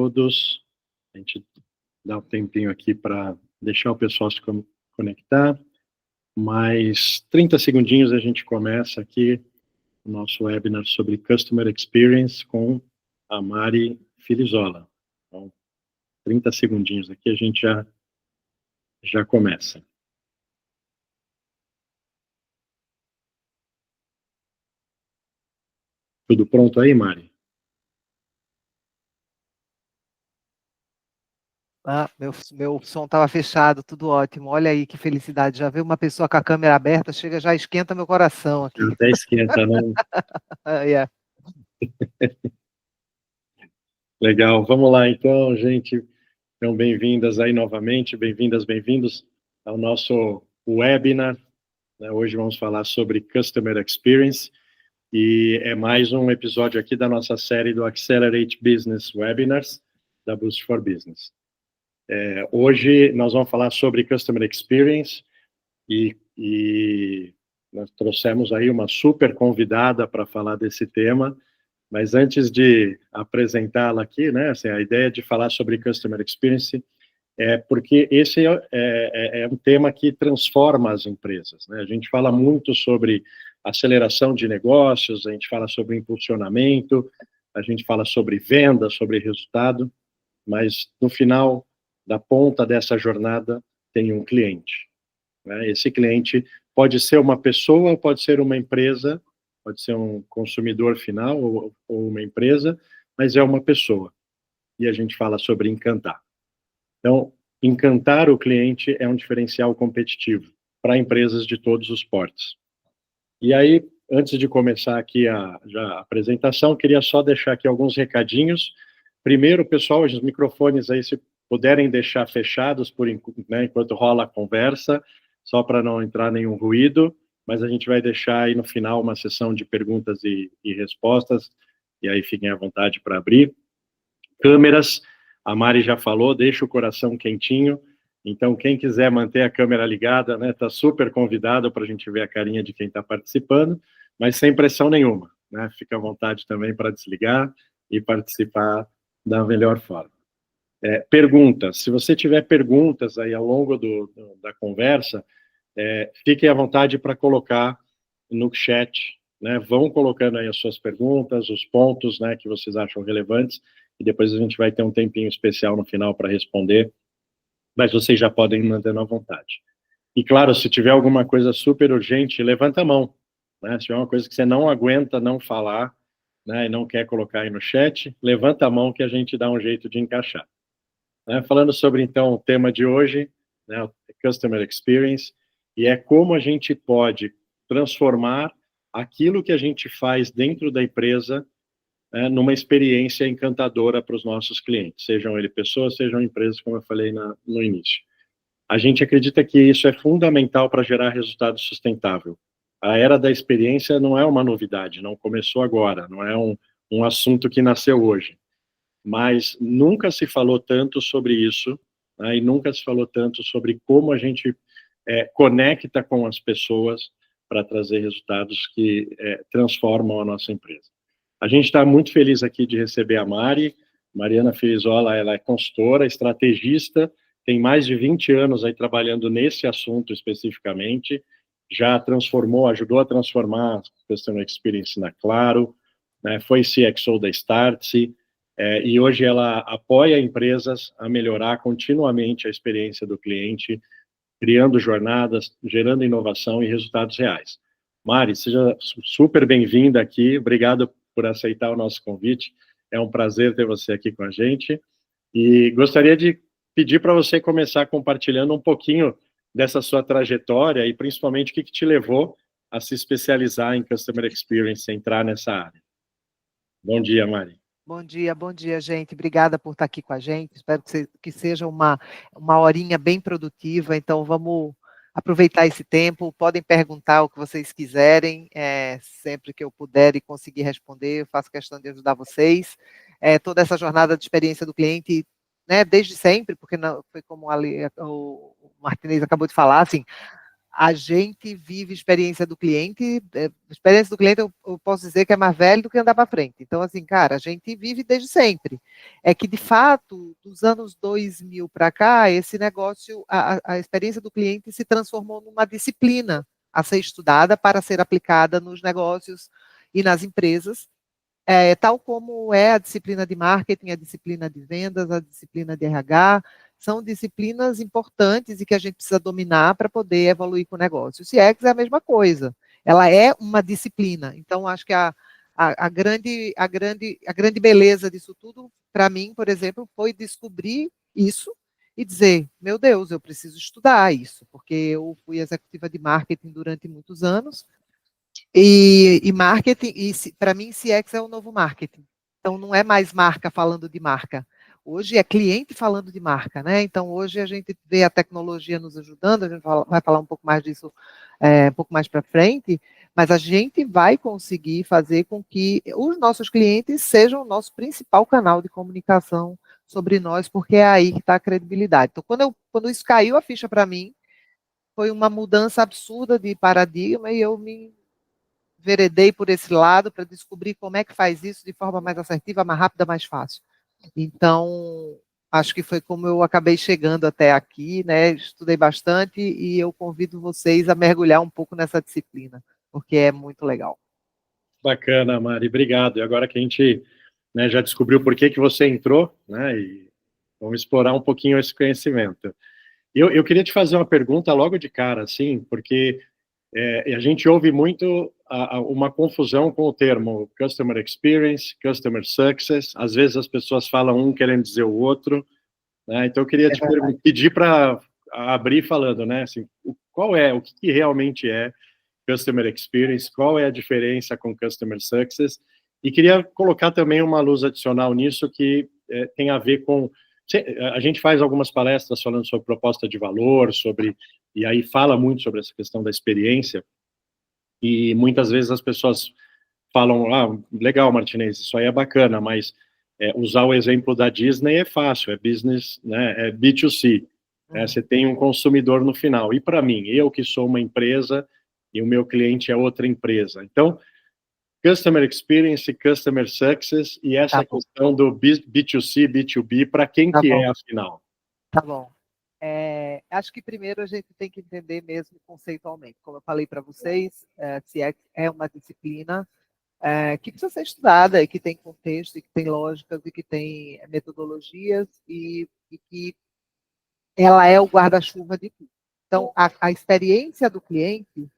Todos, a gente dá um tempinho aqui para deixar o pessoal se conectar, mais 30 segundinhos a gente começa aqui o nosso webinar sobre Customer Experience com a Mari Filizola. Então, 30 segundinhos aqui a gente já começa. Tudo pronto aí, Mari? Meu som estava fechado, tudo ótimo. Olha aí que felicidade. Já ver uma pessoa com a câmera aberta, chega, já esquenta meu coração aqui. Até esquenta, né? Yeah. Legal, vamos lá então, gente. Então, bem-vindas aí novamente, bem-vindas, bem-vindos ao nosso webinar. Hoje vamos falar sobre Customer Experience e é mais um episódio aqui da nossa série do Accelerate Business Webinars da Boost for Business. Hoje nós vamos falar sobre Customer Experience e nós trouxemos aí uma super convidada para falar desse tema, mas antes de apresentá-la aqui, né, assim, a ideia de falar sobre Customer Experience é porque esse é um tema que transforma as empresas, né? A gente fala muito sobre aceleração de negócios, a gente fala sobre impulsionamento, a gente fala sobre venda, sobre resultado, mas no final da ponta dessa jornada tem um cliente, né? Esse cliente pode ser uma pessoa, pode ser uma empresa, pode ser um consumidor final ou uma empresa, mas é uma pessoa. E a gente fala sobre encantar. Então, encantar o cliente é um diferencial competitivo para empresas de todos os portes. E aí, antes de começar aqui a apresentação, queria só deixar aqui alguns recadinhos. Primeiro, pessoal, os microfones aí, se puderem deixar fechados né, enquanto rola a conversa, só para não entrar nenhum ruído, mas a gente vai deixar aí no final uma sessão de perguntas e respostas, e aí fiquem à vontade para abrir. Câmeras, a Mari já falou, deixa o coração quentinho, então quem quiser manter a câmera ligada, né, tá super convidado para a gente ver a carinha de quem está participando, mas sem pressão nenhuma, né, fica à vontade também para desligar e participar da melhor forma. Perguntas, se você tiver perguntas aí ao longo da conversa, fiquem à vontade para colocar no chat, né, vão colocando aí as suas perguntas, os pontos, né, que vocês acham relevantes, e depois a gente vai ter um tempinho especial no final para responder, mas vocês já podem ir mantendo à vontade. E claro, se tiver alguma coisa super urgente, levanta a mão, né, se tiver uma coisa que você não aguenta não falar, né, e não quer colocar aí no chat, levanta a mão que a gente dá um jeito de encaixar. Falando sobre, então, o tema de hoje, né, o Customer Experience, e é como a gente pode transformar aquilo que a gente faz dentro da empresa numa experiência encantadora para os nossos clientes, sejam eles pessoas, sejam empresas, como eu falei no início. A gente acredita que isso é fundamental para gerar resultado sustentável. A era da experiência não é uma novidade, não começou agora, não é um assunto que nasceu hoje, mas nunca se falou tanto sobre isso, né, e nunca se falou tanto sobre como a gente conecta com as pessoas para trazer resultados que transformam a nossa empresa. A gente está muito feliz aqui de receber a Mariana Filizola, ela é consultora, estrategista, tem mais de 20 anos aí trabalhando nesse assunto especificamente, já transformou, ajudou a transformar a Customer Experience na Claro, né, foi CXO da Startse, e hoje ela apoia empresas a melhorar continuamente a experiência do cliente, criando jornadas, gerando inovação e resultados reais. Mari, seja super bem-vinda aqui, obrigado por aceitar o nosso convite, é um prazer ter você aqui com a gente, e gostaria de pedir para você começar compartilhando um pouquinho dessa sua trajetória e principalmente o que te levou a se especializar em Customer Experience, entrar nessa área. Bom dia, Mari. Bom dia, gente. Obrigada por estar aqui com a gente. Espero que seja uma horinha bem produtiva. Então, vamos aproveitar esse tempo. Podem perguntar o que vocês quiserem, sempre que eu puder e conseguir responder, eu faço questão de ajudar vocês. Toda essa jornada de experiência do cliente, né, desde sempre, porque não, foi como o Martinez acabou de falar, assim, a gente vive experiência do cliente, experiência do cliente eu posso dizer que é mais velho do que andar para frente. Então, assim, cara, a gente vive desde sempre. É que, de fato, dos anos 2000 para cá, esse negócio, a experiência do cliente se transformou numa disciplina a ser estudada para ser aplicada nos negócios e nas empresas, tal como é a disciplina de marketing, a disciplina de vendas, a disciplina de RH, são disciplinas importantes e que a gente precisa dominar para poder evoluir com o negócio. O CX é a mesma coisa, ela é uma disciplina. Então, acho que a grande beleza disso tudo, para mim, por exemplo, foi descobrir isso e dizer, meu Deus, eu preciso estudar isso, porque eu fui executiva de marketing durante muitos anos, e marketing, para mim, CX é o novo marketing. Então, não é mais marca falando de marca. Hoje é cliente falando de marca, né? Então, hoje a gente vê a tecnologia nos ajudando, a gente vai falar um pouco mais disso um pouco mais para frente, mas a gente vai conseguir fazer com que os nossos clientes sejam o nosso principal canal de comunicação sobre nós, porque é aí que está a credibilidade. Então, quando isso caiu a ficha para mim, foi uma mudança absurda de paradigma e eu me veredei por esse lado para descobrir como é que faz isso de forma mais assertiva, mais rápida, mais fácil. Então, acho que foi como eu acabei chegando até aqui, né? Estudei bastante e eu convido vocês a mergulhar um pouco nessa disciplina, porque é muito legal. Bacana, Mari, obrigado. E agora que a gente, né, já descobriu por que você entrou, né, e vamos explorar um pouquinho esse conhecimento. Eu queria te fazer uma pergunta logo de cara, assim, porque a gente ouve muito uma confusão com o termo Customer Experience, Customer Success, às vezes as pessoas falam um querendo dizer o outro, né? Então eu queria te pedir para abrir falando, né, assim, o que realmente é Customer Experience, qual é a diferença com Customer Success, e queria colocar também uma luz adicional nisso que tem a ver com... A gente faz algumas palestras falando sobre proposta de valor, e aí fala muito sobre essa questão da experiência, e muitas vezes as pessoas falam, legal, Martinez, isso aí é bacana, mas usar o exemplo da Disney é fácil, é business, né, é B2C, você tem um consumidor no final, e para mim, eu que sou uma empresa, e o meu cliente é outra empresa, então, Customer Experience, Customer Success, e essa questão do B2C, B2B, para quem que é, afinal? Tá bom. Acho que primeiro a gente tem que entender mesmo conceitualmente. Como eu falei para vocês, CX é uma disciplina que precisa ser estudada, e que tem contexto, e que tem lógicas, e que tem metodologias, e que ela é o guarda-chuva de tudo. Então, a experiência do cliente,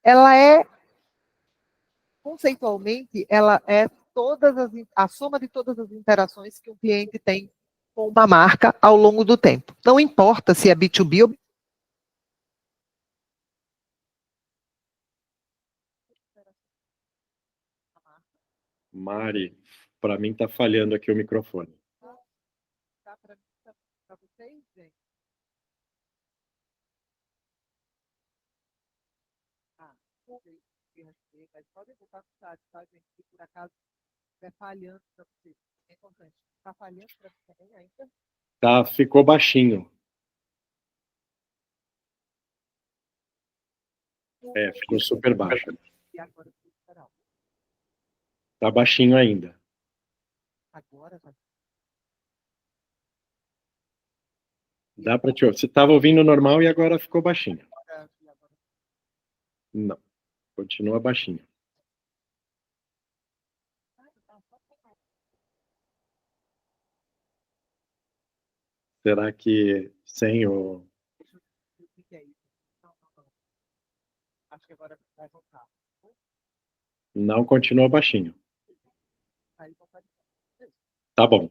ela é, conceitualmente, ela é a soma de todas as interações que o cliente tem com uma marca ao longo do tempo. Não importa se é B2B ou... Mari, para mim está falhando aqui o microfone. Tá para vocês, gente? Mas podem voltar para o chat, tá, gente? Se por acaso estiver falhando para vocês. É importante. Está falhando para você também ainda? Tá, ficou baixinho. Ficou super baixo. E agora, tá baixinho ainda. Agora vai. Dá para te ouvir. Você estava ouvindo normal e agora ficou baixinho. Não, continua baixinho. Será que sem o... Acho que agora vai voltar. Não, continua baixinho. Tá bom.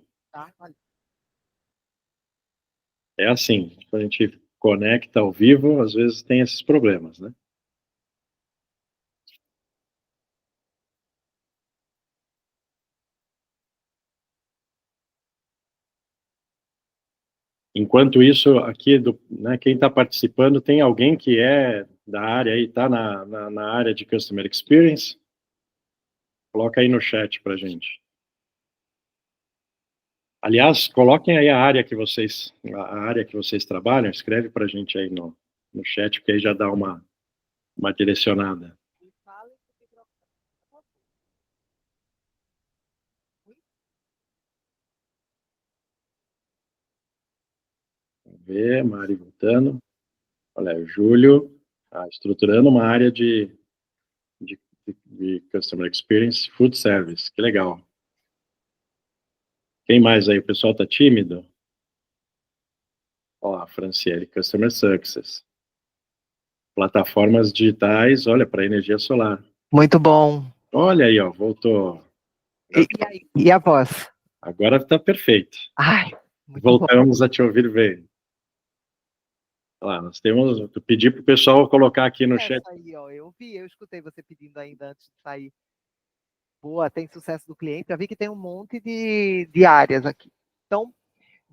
É assim, quando a gente conecta ao vivo, às vezes tem esses problemas, né? Enquanto isso, aqui, né, quem está participando, tem alguém que é da área aí, está na área de Customer Experience? Coloca aí no chat para gente. Aliás, coloquem aí a área que vocês trabalham, escreve para a gente aí no chat, porque aí já dá uma uma direcionada. Vamos ver, Mari voltando. Olha, o Júlio estruturando uma área de Customer Experience Food Service. Que legal. Quem mais aí? O pessoal tá tímido? Ó, a Franciele, Customer Success. Plataformas digitais, olha, para energia solar. Muito bom. Olha aí, ó, voltou. E a voz? Agora está perfeito. Ai, muito Voltamos bom. a te ouvir bem. Olha lá, nós temos. Eu pedi para o pessoal colocar aqui no chat. Aí, ó, eu escutei você pedindo ainda antes de sair. Boa, tem sucesso do cliente. Já vi que tem um monte de áreas aqui. Então,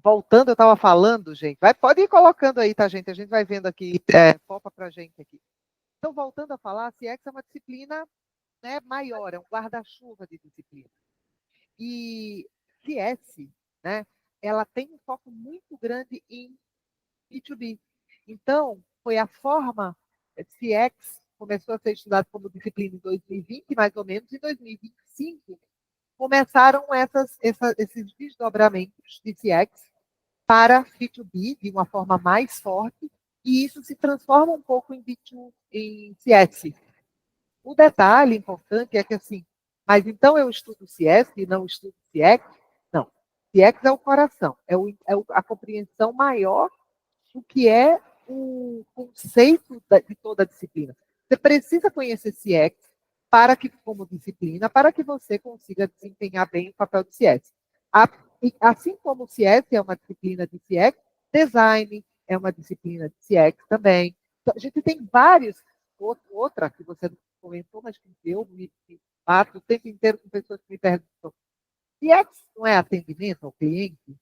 voltando, eu estava falando, gente. Pode ir colocando aí, tá, gente? A gente vai vendo aqui, popa para a gente aqui. Então, voltando a falar, a CX é uma disciplina, né, maior, é um guarda-chuva de disciplina. E CS, né, ela tem um foco muito grande em B2B. Então, foi a forma, CX começou a ser estudado como disciplina em 2020, mais ou menos, em 2025, começaram esses desdobramentos de CX para B2B de uma forma mais forte, e isso se transforma um pouco em B2, em CS. O detalhe importante é que, assim, mas então eu estudo CS e não estudo CX? Não. CX é o coração, a compreensão maior do que é o conceito de toda a disciplina. Você precisa conhecer CX como disciplina, para que você consiga desempenhar bem o papel do CS. Assim como o CS é uma disciplina de CX, design é uma disciplina de CX também. Então, a gente tem vários, outra que você não comentou, mas que eu me bato o tempo inteiro com pessoas que me perguntam, CX não é atendimento ao cliente?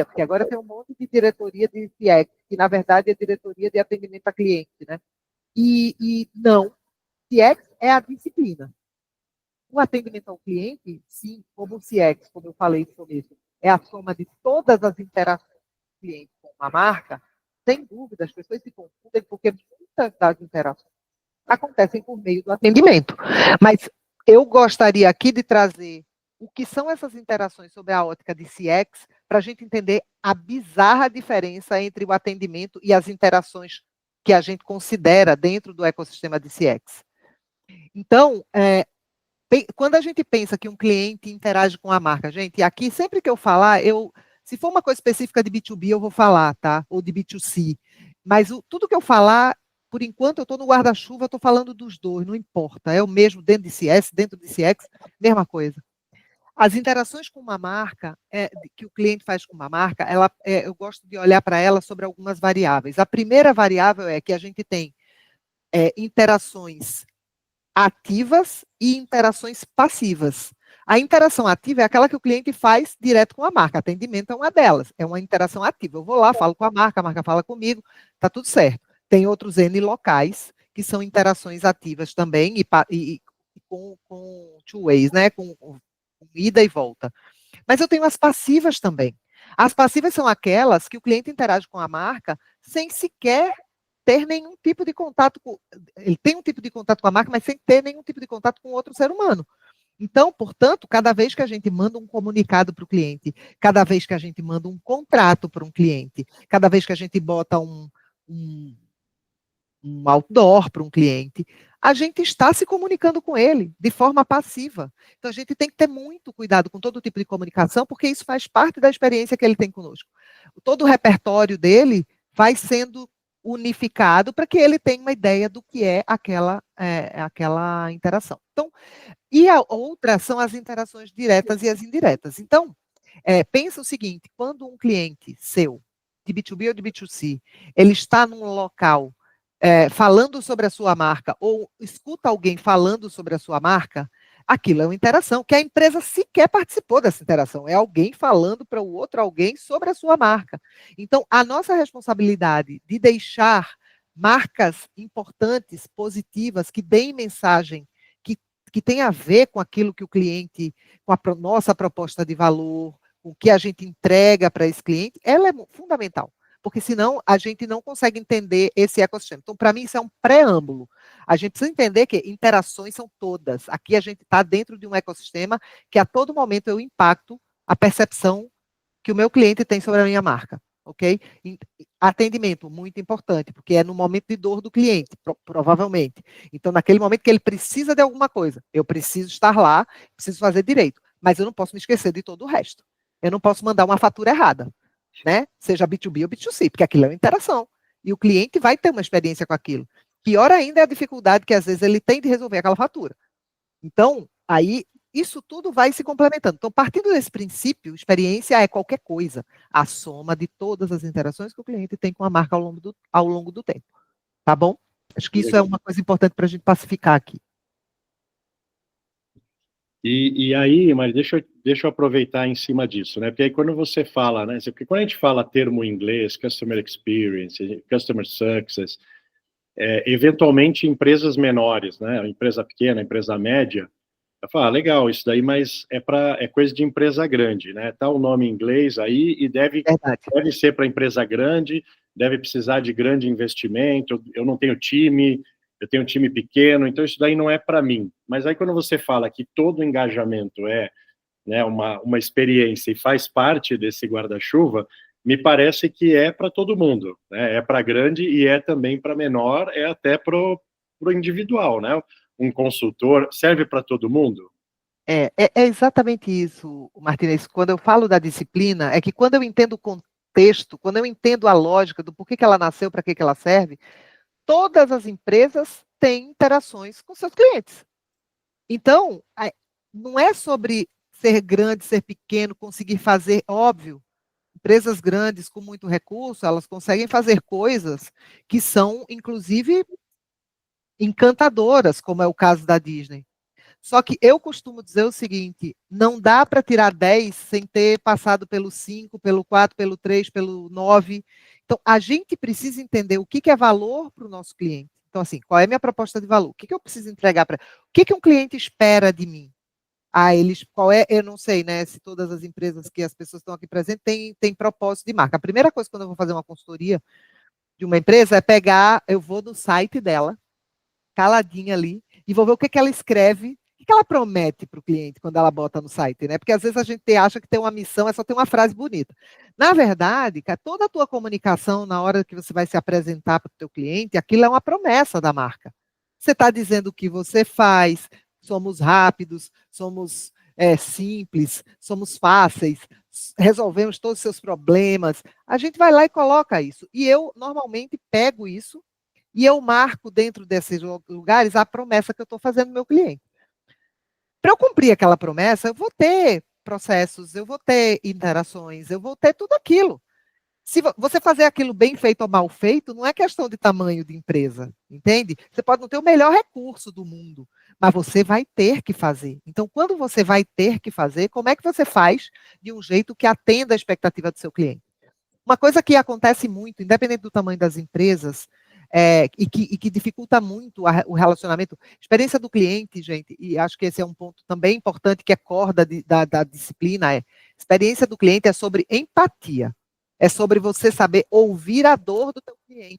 Porque agora tem um monte de diretoria de CX, que na verdade é diretoria de atendimento a cliente, né? E não, CX é a disciplina. O atendimento ao cliente, sim, como o CX, como eu falei no começo, é a soma de todas as interações do cliente com uma marca, sem dúvida, as pessoas se confundem porque muitas das interações acontecem por meio do atendimento. Mas eu gostaria aqui de trazer o que são essas interações sob a ótica de CX, para a gente entender a bizarra diferença entre o atendimento e as interações que a gente considera dentro do ecossistema de CX. Então, quando a gente pensa que um cliente interage com a marca, gente, aqui sempre que eu falar, se for uma coisa específica de B2B, eu vou falar, tá? Ou de B2C. Mas tudo que eu falar, por enquanto, eu estou no guarda-chuva, estou falando dos dois, não importa. É o mesmo dentro de CS, dentro de CX, mesma coisa. As interações com uma marca, que o cliente faz com uma marca, eu gosto de olhar para ela sobre algumas variáveis. A primeira variável é que a gente tem interações ativas e interações passivas. A interação ativa é aquela que o cliente faz direto com a marca. Atendimento é uma delas, é uma interação ativa. Eu vou lá, falo com a marca fala comigo, está tudo certo. Tem outros N locais, que são interações ativas também, e com two ways, né? Com ida e volta. Mas eu tenho as passivas também. As passivas são aquelas que o cliente interage com a marca sem sequer ter nenhum tipo de contato ele tem um tipo de contato com a marca, mas sem ter nenhum tipo de contato com outro ser humano. Então, portanto, cada vez que a gente manda um comunicado para o cliente, cada vez que a gente manda um contrato para um cliente, cada vez que a gente bota um outdoor para um cliente, a gente está se comunicando com ele de forma passiva. Então, a gente tem que ter muito cuidado com todo tipo de comunicação, porque isso faz parte da experiência que ele tem conosco. Todo o repertório dele vai sendo unificado para que ele tenha uma ideia do que é aquela interação. Então, e a outra são as interações diretas e as indiretas. Então, pensa o seguinte, quando um cliente seu, de B2B ou de B2C, ele está num local falando sobre a sua marca, ou escuta alguém falando sobre a sua marca, aquilo é uma interação, que a empresa sequer participou dessa interação, é alguém falando para o outro alguém sobre a sua marca. Então, a nossa responsabilidade de deixar marcas importantes, positivas, que deem mensagem, que tem a ver com aquilo que o cliente, com a nossa proposta de valor, com o que a gente entrega para esse cliente, ela é fundamental. Porque senão a gente não consegue entender esse ecossistema. Então, para mim, isso é um preâmbulo. A gente precisa entender que interações são todas. Aqui a gente está dentro de um ecossistema que a todo momento eu impacto a percepção que o meu cliente tem sobre a minha marca, ok? Atendimento, muito importante, porque é no momento de dor do cliente, provavelmente. Então, naquele momento que ele precisa de alguma coisa, eu preciso estar lá, preciso fazer direito, mas eu não posso me esquecer de todo o resto. Eu não posso mandar uma fatura errada, né? Seja B2B ou B2C, porque aquilo é uma interação. E o cliente vai ter uma experiência com aquilo. Pior ainda é a dificuldade que às vezes ele tem de resolver aquela fatura. Então, aí, isso tudo vai se complementando. Então, partindo desse princípio, experiência é qualquer coisa, a soma de todas as interações que o cliente tem com a marca ao longo do tempo. Tá bom? Acho que isso é uma coisa importante para a gente pacificar aqui. E aí, Mari, deixa eu aproveitar em cima disso, né? Porque aí quando você fala, né? Porque quando a gente fala termo em inglês, Customer Experience, Customer Success, eventualmente empresas menores, né? Empresa pequena, empresa média, eu falo, legal, isso daí, mas é coisa de empresa grande, né? Tá o nome em inglês aí e deve ser para empresa grande, deve precisar de grande investimento, eu não tenho time, eu tenho um time pequeno, então isso daí não é para mim. Mas aí quando você fala que todo engajamento é, né, uma experiência e faz parte desse guarda-chuva, me parece que é para todo mundo, né? É para grande e é também para menor, é até pro individual, né? Um consultor serve para todo mundo? É exatamente isso, Martinez. Quando eu falo da disciplina, é que quando eu entendo o contexto, quando eu entendo a lógica do porquê que ela nasceu, para que ela serve, todas as empresas têm interações com seus clientes. Então, não é sobre ser grande, ser pequeno, conseguir fazer, óbvio, empresas grandes com muito recurso, elas conseguem fazer coisas que são, inclusive, encantadoras, como é o caso da Disney. Só que eu costumo dizer o seguinte: não dá para tirar 10 sem ter passado pelo 5, pelo 4, pelo 3, pelo 9. Então, a gente precisa entender o que é valor para o nosso cliente. Então, assim, qual é a minha proposta de valor? O que eu preciso entregar para. O que um cliente espera de mim? Qual é, eu não sei, né, se todas as empresas que as pessoas estão aqui presentes têm propósito de marca. A primeira coisa quando eu vou fazer uma consultoria de uma empresa é pegar, eu vou no site dela, caladinha ali, e vou ver o que ela escreve, o que ela promete para o cliente quando ela bota no site, né? Porque às vezes a gente acha que tem uma missão, é só ter uma frase bonita. Na verdade, cara, toda a tua comunicação na hora que você vai se apresentar para o teu cliente, aquilo é uma promessa da marca. Você está dizendo o que você faz, somos rápidos, somos simples, somos fáceis, resolvemos todos os seus problemas. A gente vai lá e coloca isso. E eu, normalmente, pego isso e eu marco dentro desses lugares a promessa que eu estou fazendo ao meu cliente. Para eu cumprir aquela promessa, eu vou ter processos, eu vou ter interações, eu vou ter tudo aquilo. Se você fazer aquilo bem feito ou mal feito, não é questão de tamanho de empresa, entende? Você pode não ter o melhor recurso do mundo, mas você vai ter que fazer. Então, quando você vai ter que fazer, como é que você faz de um jeito que atenda a expectativa do seu cliente? Uma coisa que acontece muito, independente do tamanho das empresas, e que dificulta muito o relacionamento, experiência do cliente, gente, e acho que esse é um ponto também importante que é corda da disciplina, experiência do cliente é sobre empatia, é sobre você saber ouvir a dor do teu cliente,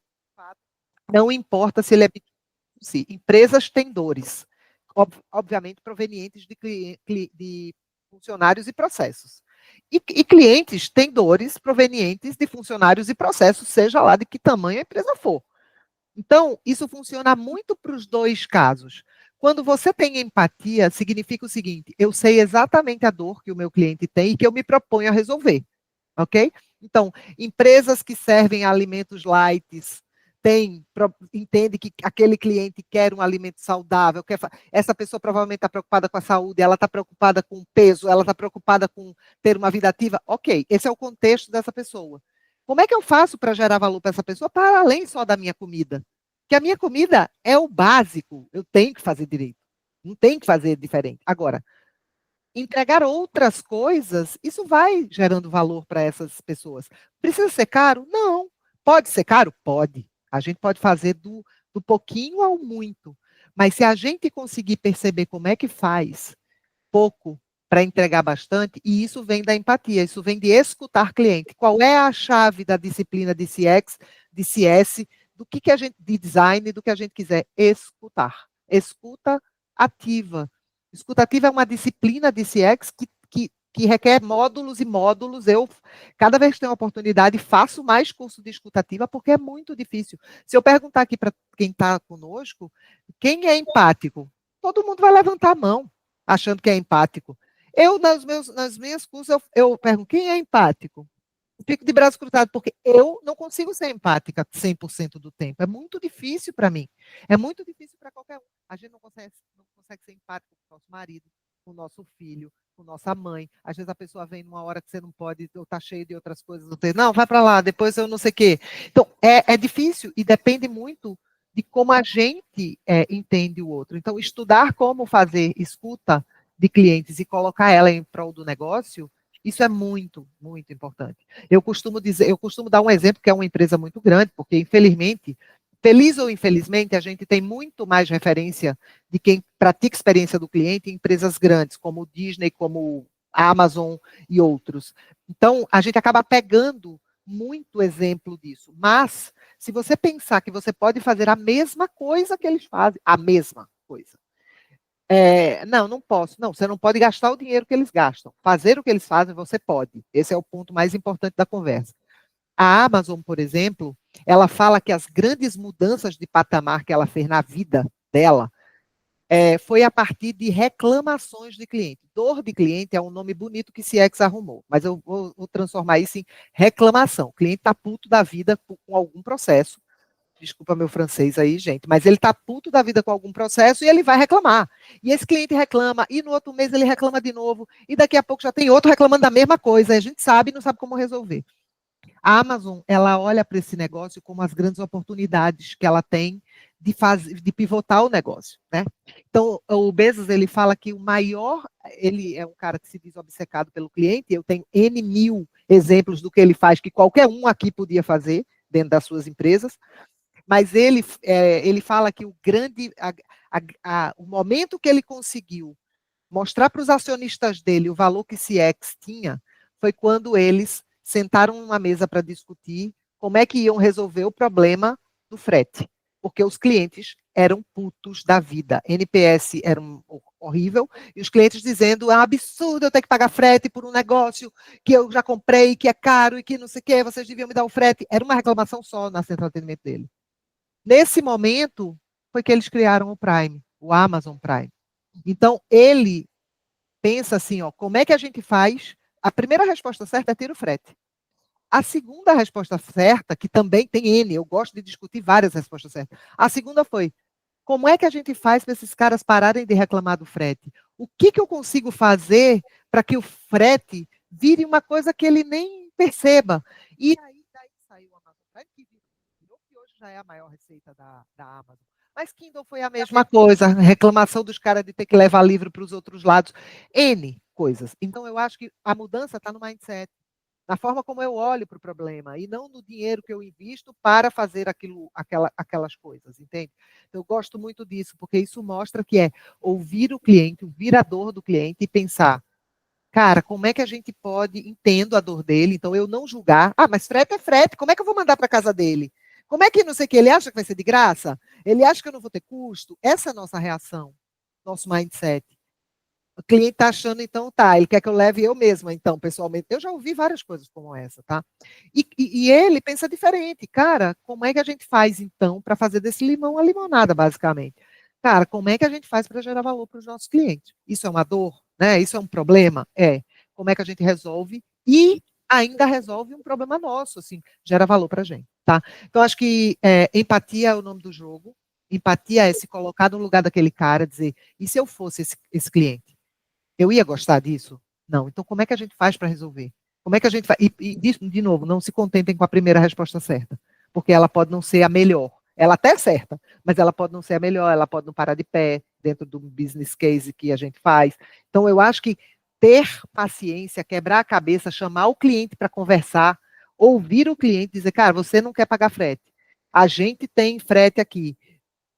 não importa se ele é B2C. Empresas têm dores, obviamente provenientes de funcionários e processos. E clientes têm dores provenientes de funcionários e processos, seja lá de que tamanho a empresa for. Então, isso funciona muito para os dois casos. Quando você tem empatia, significa o seguinte: eu sei exatamente a dor que o meu cliente tem e que eu me proponho a resolver. Ok? Então, empresas que servem alimentos light, entende que aquele cliente quer um alimento saudável, essa pessoa provavelmente está preocupada com a saúde, ela está preocupada com o peso, ela está preocupada com ter uma vida ativa. Ok, esse é o contexto dessa pessoa. Como é que eu faço para gerar valor para essa pessoa, para além só da minha comida? Que a minha comida é o básico, eu tenho que fazer direito, não tenho que fazer diferente. Agora, entregar outras coisas, isso vai gerando valor para essas pessoas. Precisa ser caro? Não. Pode ser caro? Pode. A gente pode fazer do pouquinho ao muito. Mas se a gente conseguir perceber como é que faz pouco para entregar bastante, e isso vem da empatia, isso vem de escutar cliente. Qual é a chave da disciplina de CX, de CS, do que a gente, de design, do que a gente quiser, escutar. Escuta ativa. Escuta ativa é uma disciplina de CX que requer módulos e módulos. Eu, cada vez que tenho oportunidade, faço mais curso de escuta ativa, porque é muito difícil. Se eu perguntar aqui para quem está conosco, quem é empático? Todo mundo vai levantar a mão, achando que é empático. Eu, nas minhas cursos, eu pergunto, quem é empático? Fico de braço cruzado, porque eu não consigo ser empática 100% do tempo. É muito difícil para mim. É muito difícil para qualquer um. A gente não consegue ser empático com o nosso marido, com o nosso filho, com nossa mãe. Às vezes a pessoa vem numa hora que você não pode, ou está cheio de outras coisas. Não, vai para lá, depois eu não sei o quê. Então, é difícil e depende muito de como a gente entende o outro. Então, estudar como fazer escuta de clientes e colocar ela em prol do negócio, isso é muito, muito importante. Eu costumo dar um exemplo que é uma empresa muito grande, porque, infelizmente, feliz ou infelizmente, a gente tem muito mais referência de quem pratica experiência do cliente em empresas grandes, como o Disney, como a Amazon e outros. Então, a gente acaba pegando muito exemplo disso. Mas, se você pensar que você pode fazer a mesma coisa que eles fazem, a mesma coisa. Não posso. Não, você não pode gastar o dinheiro que eles gastam. Fazer o que eles fazem, você pode. Esse é o ponto mais importante da conversa. A Amazon, por exemplo, ela fala que as grandes mudanças de patamar que ela fez na vida dela foi a partir de reclamações de cliente. Dor de cliente é um nome bonito que CX arrumou, mas eu vou transformar isso em reclamação. O cliente está puto da vida com algum processo. Desculpa meu francês aí, gente, mas ele está puto da vida com algum processo e ele vai reclamar. E esse cliente reclama, e no outro mês ele reclama de novo, e daqui a pouco já tem outro reclamando da mesma coisa. A gente sabe e não sabe como resolver. A Amazon, ela olha para esse negócio como as grandes oportunidades que ela tem de pivotar o negócio, né? Então, o Bezos, ele fala que o maior, ele é um cara que se diz obcecado pelo cliente, eu tenho N mil exemplos do que ele faz, que qualquer um aqui podia fazer dentro das suas empresas, mas ele fala que o momento que ele conseguiu mostrar para os acionistas dele o valor que CX tinha, foi quando eles sentaram numa mesa para discutir como é que iam resolver o problema do frete, porque os clientes eram putos da vida. NPS era horrível, e os clientes dizendo, é um absurdo eu ter que pagar frete por um negócio que eu já comprei, que é caro e que não sei o que, vocês deviam me dar o frete. Era uma reclamação só na central de atendimento dele. Nesse momento, foi que eles criaram o Prime, o Amazon Prime. Então, ele pensa assim, como é que a gente faz? A primeira resposta certa é ter o frete. A segunda resposta certa, que também tem N, eu gosto de discutir várias respostas certas. A segunda foi, como é que a gente faz para esses caras pararem de reclamar do frete? O que eu consigo fazer para que o frete vire uma coisa que ele nem perceba? E aí daí saiu o Amazon Prime, que hoje já é a maior receita da Amazon. Mas Kindle foi a mesma coisa, reclamação dos caras de ter que levar livro para os outros lados, N coisas. Então, eu acho que a mudança está no mindset, na forma como eu olho para o problema, e não no dinheiro que eu invisto para fazer aquelas coisas, entende? Eu gosto muito disso, porque isso mostra que é ouvir o cliente, ouvir a dor do cliente e pensar, cara, como é que a gente pode, entendo a dor dele, então eu não julgar, mas frete é frete, como é que eu vou mandar para casa dele? Como é que não sei o que, ele acha que vai ser de graça? Ele acha que eu não vou ter custo? Essa é a nossa reação, nosso mindset. O cliente está achando, então, ele quer que eu leve eu mesma, então, pessoalmente. Eu já ouvi várias coisas como essa, tá? E ele pensa diferente. Cara, como é que a gente faz, então, para fazer desse limão a limonada, basicamente? Cara, como é que a gente faz para gerar valor para os nossos clientes? Isso é uma dor, né? Isso é um problema? É. Como é que a gente resolve? E ainda resolve um problema nosso, assim, gera valor para a gente, tá? Então, acho que empatia é o nome do jogo. Empatia é se colocar no lugar daquele cara, dizer, e se eu fosse esse cliente? Eu ia gostar disso? Não. Então, como é que a gente faz para resolver? Como é que a gente faz? De novo, não se contentem com a primeira resposta certa, porque ela pode não ser a melhor. Ela até é certa, mas ela pode não ser a melhor, ela pode não parar de pé dentro do business case que a gente faz. Então, eu acho que ter paciência, quebrar a cabeça, chamar o cliente para conversar, ouvir o cliente, dizer, cara, você não quer pagar frete. A gente tem frete aqui.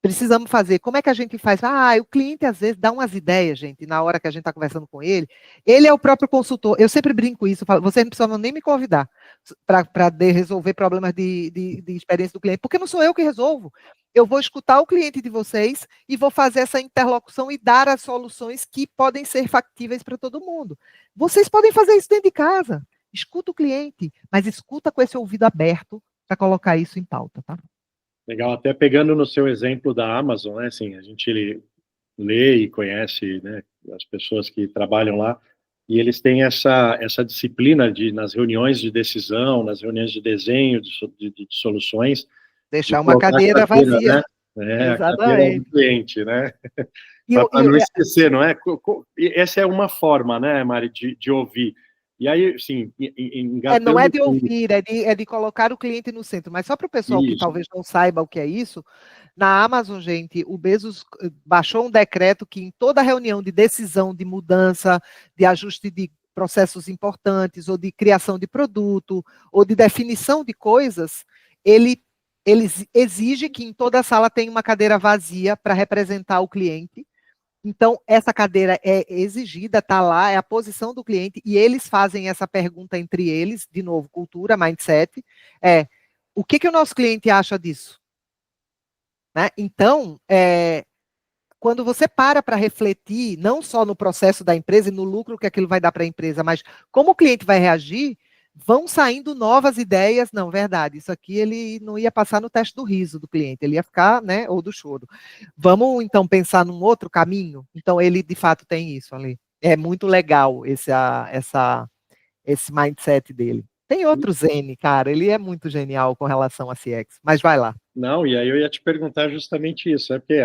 Precisamos fazer. Como é que a gente faz? O cliente às vezes dá umas ideias, gente, na hora que a gente está conversando com ele. Ele é o próprio consultor. Eu sempre brinco isso, falo, vocês não precisam nem me convidar para resolver problemas de experiência do cliente, porque não sou eu que resolvo. Eu vou escutar o cliente de vocês e vou fazer essa interlocução e dar as soluções que podem ser factíveis para todo mundo. Vocês podem fazer isso dentro de casa. Escuta o cliente, mas escuta com esse ouvido aberto para colocar isso em pauta, tá? Legal, até pegando no seu exemplo da Amazon, né, assim, a gente lê e conhece, né, as pessoas que trabalham lá, e eles têm essa disciplina nas reuniões de decisão, nas reuniões de desenho de soluções, de Deixar uma colocar a cadeira cadeira, vazia. né, a cadeira do Exatamente. cliente, né, E, para o- e não o- esquecer, não é? E essa é uma forma, né, Mari, de ouvir. E aí, assim, não é engatando de com ouvir, é de colocar o cliente no centro. Mas só para o pessoal que isso, talvez não saiba o que é isso, na Amazon, gente, o Bezos baixou um decreto que em toda reunião de decisão de mudança, de ajuste de processos importantes, ou de criação de produto, ou de definição de coisas, ele, ele exige que em toda a sala tenha uma cadeira vazia para representar o cliente. Então, essa cadeira é exigida, está lá, é a posição do cliente, e eles fazem essa pergunta entre eles, de novo, cultura, mindset, o que o nosso cliente acha disso? Né? Então, quando você para refletir, não só no processo da empresa e no lucro que aquilo vai dar para a empresa, mas como o cliente vai reagir, vão saindo novas ideias. Não, verdade, isso aqui ele não ia passar no teste do riso do cliente, ele ia ficar, né, ou do choro. Vamos, então, pensar num outro caminho? Então, ele, de fato, tem isso ali. É muito legal esse mindset dele. Tem outros N, cara, ele é muito genial com relação a CX, mas vai lá. não, e aí eu ia te perguntar justamente isso, é porque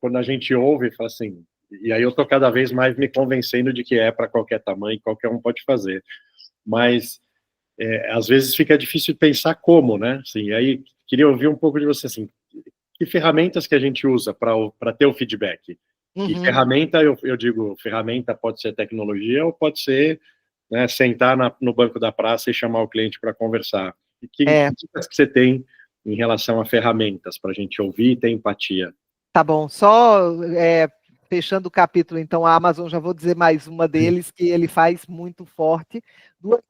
quando a gente ouve, fala assim, e aí eu tô cada vez mais me convencendo de que é para qualquer tamanho, qualquer um pode fazer, mas às vezes fica difícil pensar como, né? Assim, aí queria ouvir um pouco de você, assim, que ferramentas que a gente usa para ter o feedback? E Uhum. ferramenta, eu digo, ferramenta pode ser tecnologia ou pode ser, né, sentar no banco da praça e chamar o cliente para conversar. E que É, dicas que você tem em relação a ferramentas para a gente ouvir e ter empatia? Tá bom, só fechando o capítulo, então, a Amazon, já vou dizer mais uma deles, que ele faz muito forte. Duas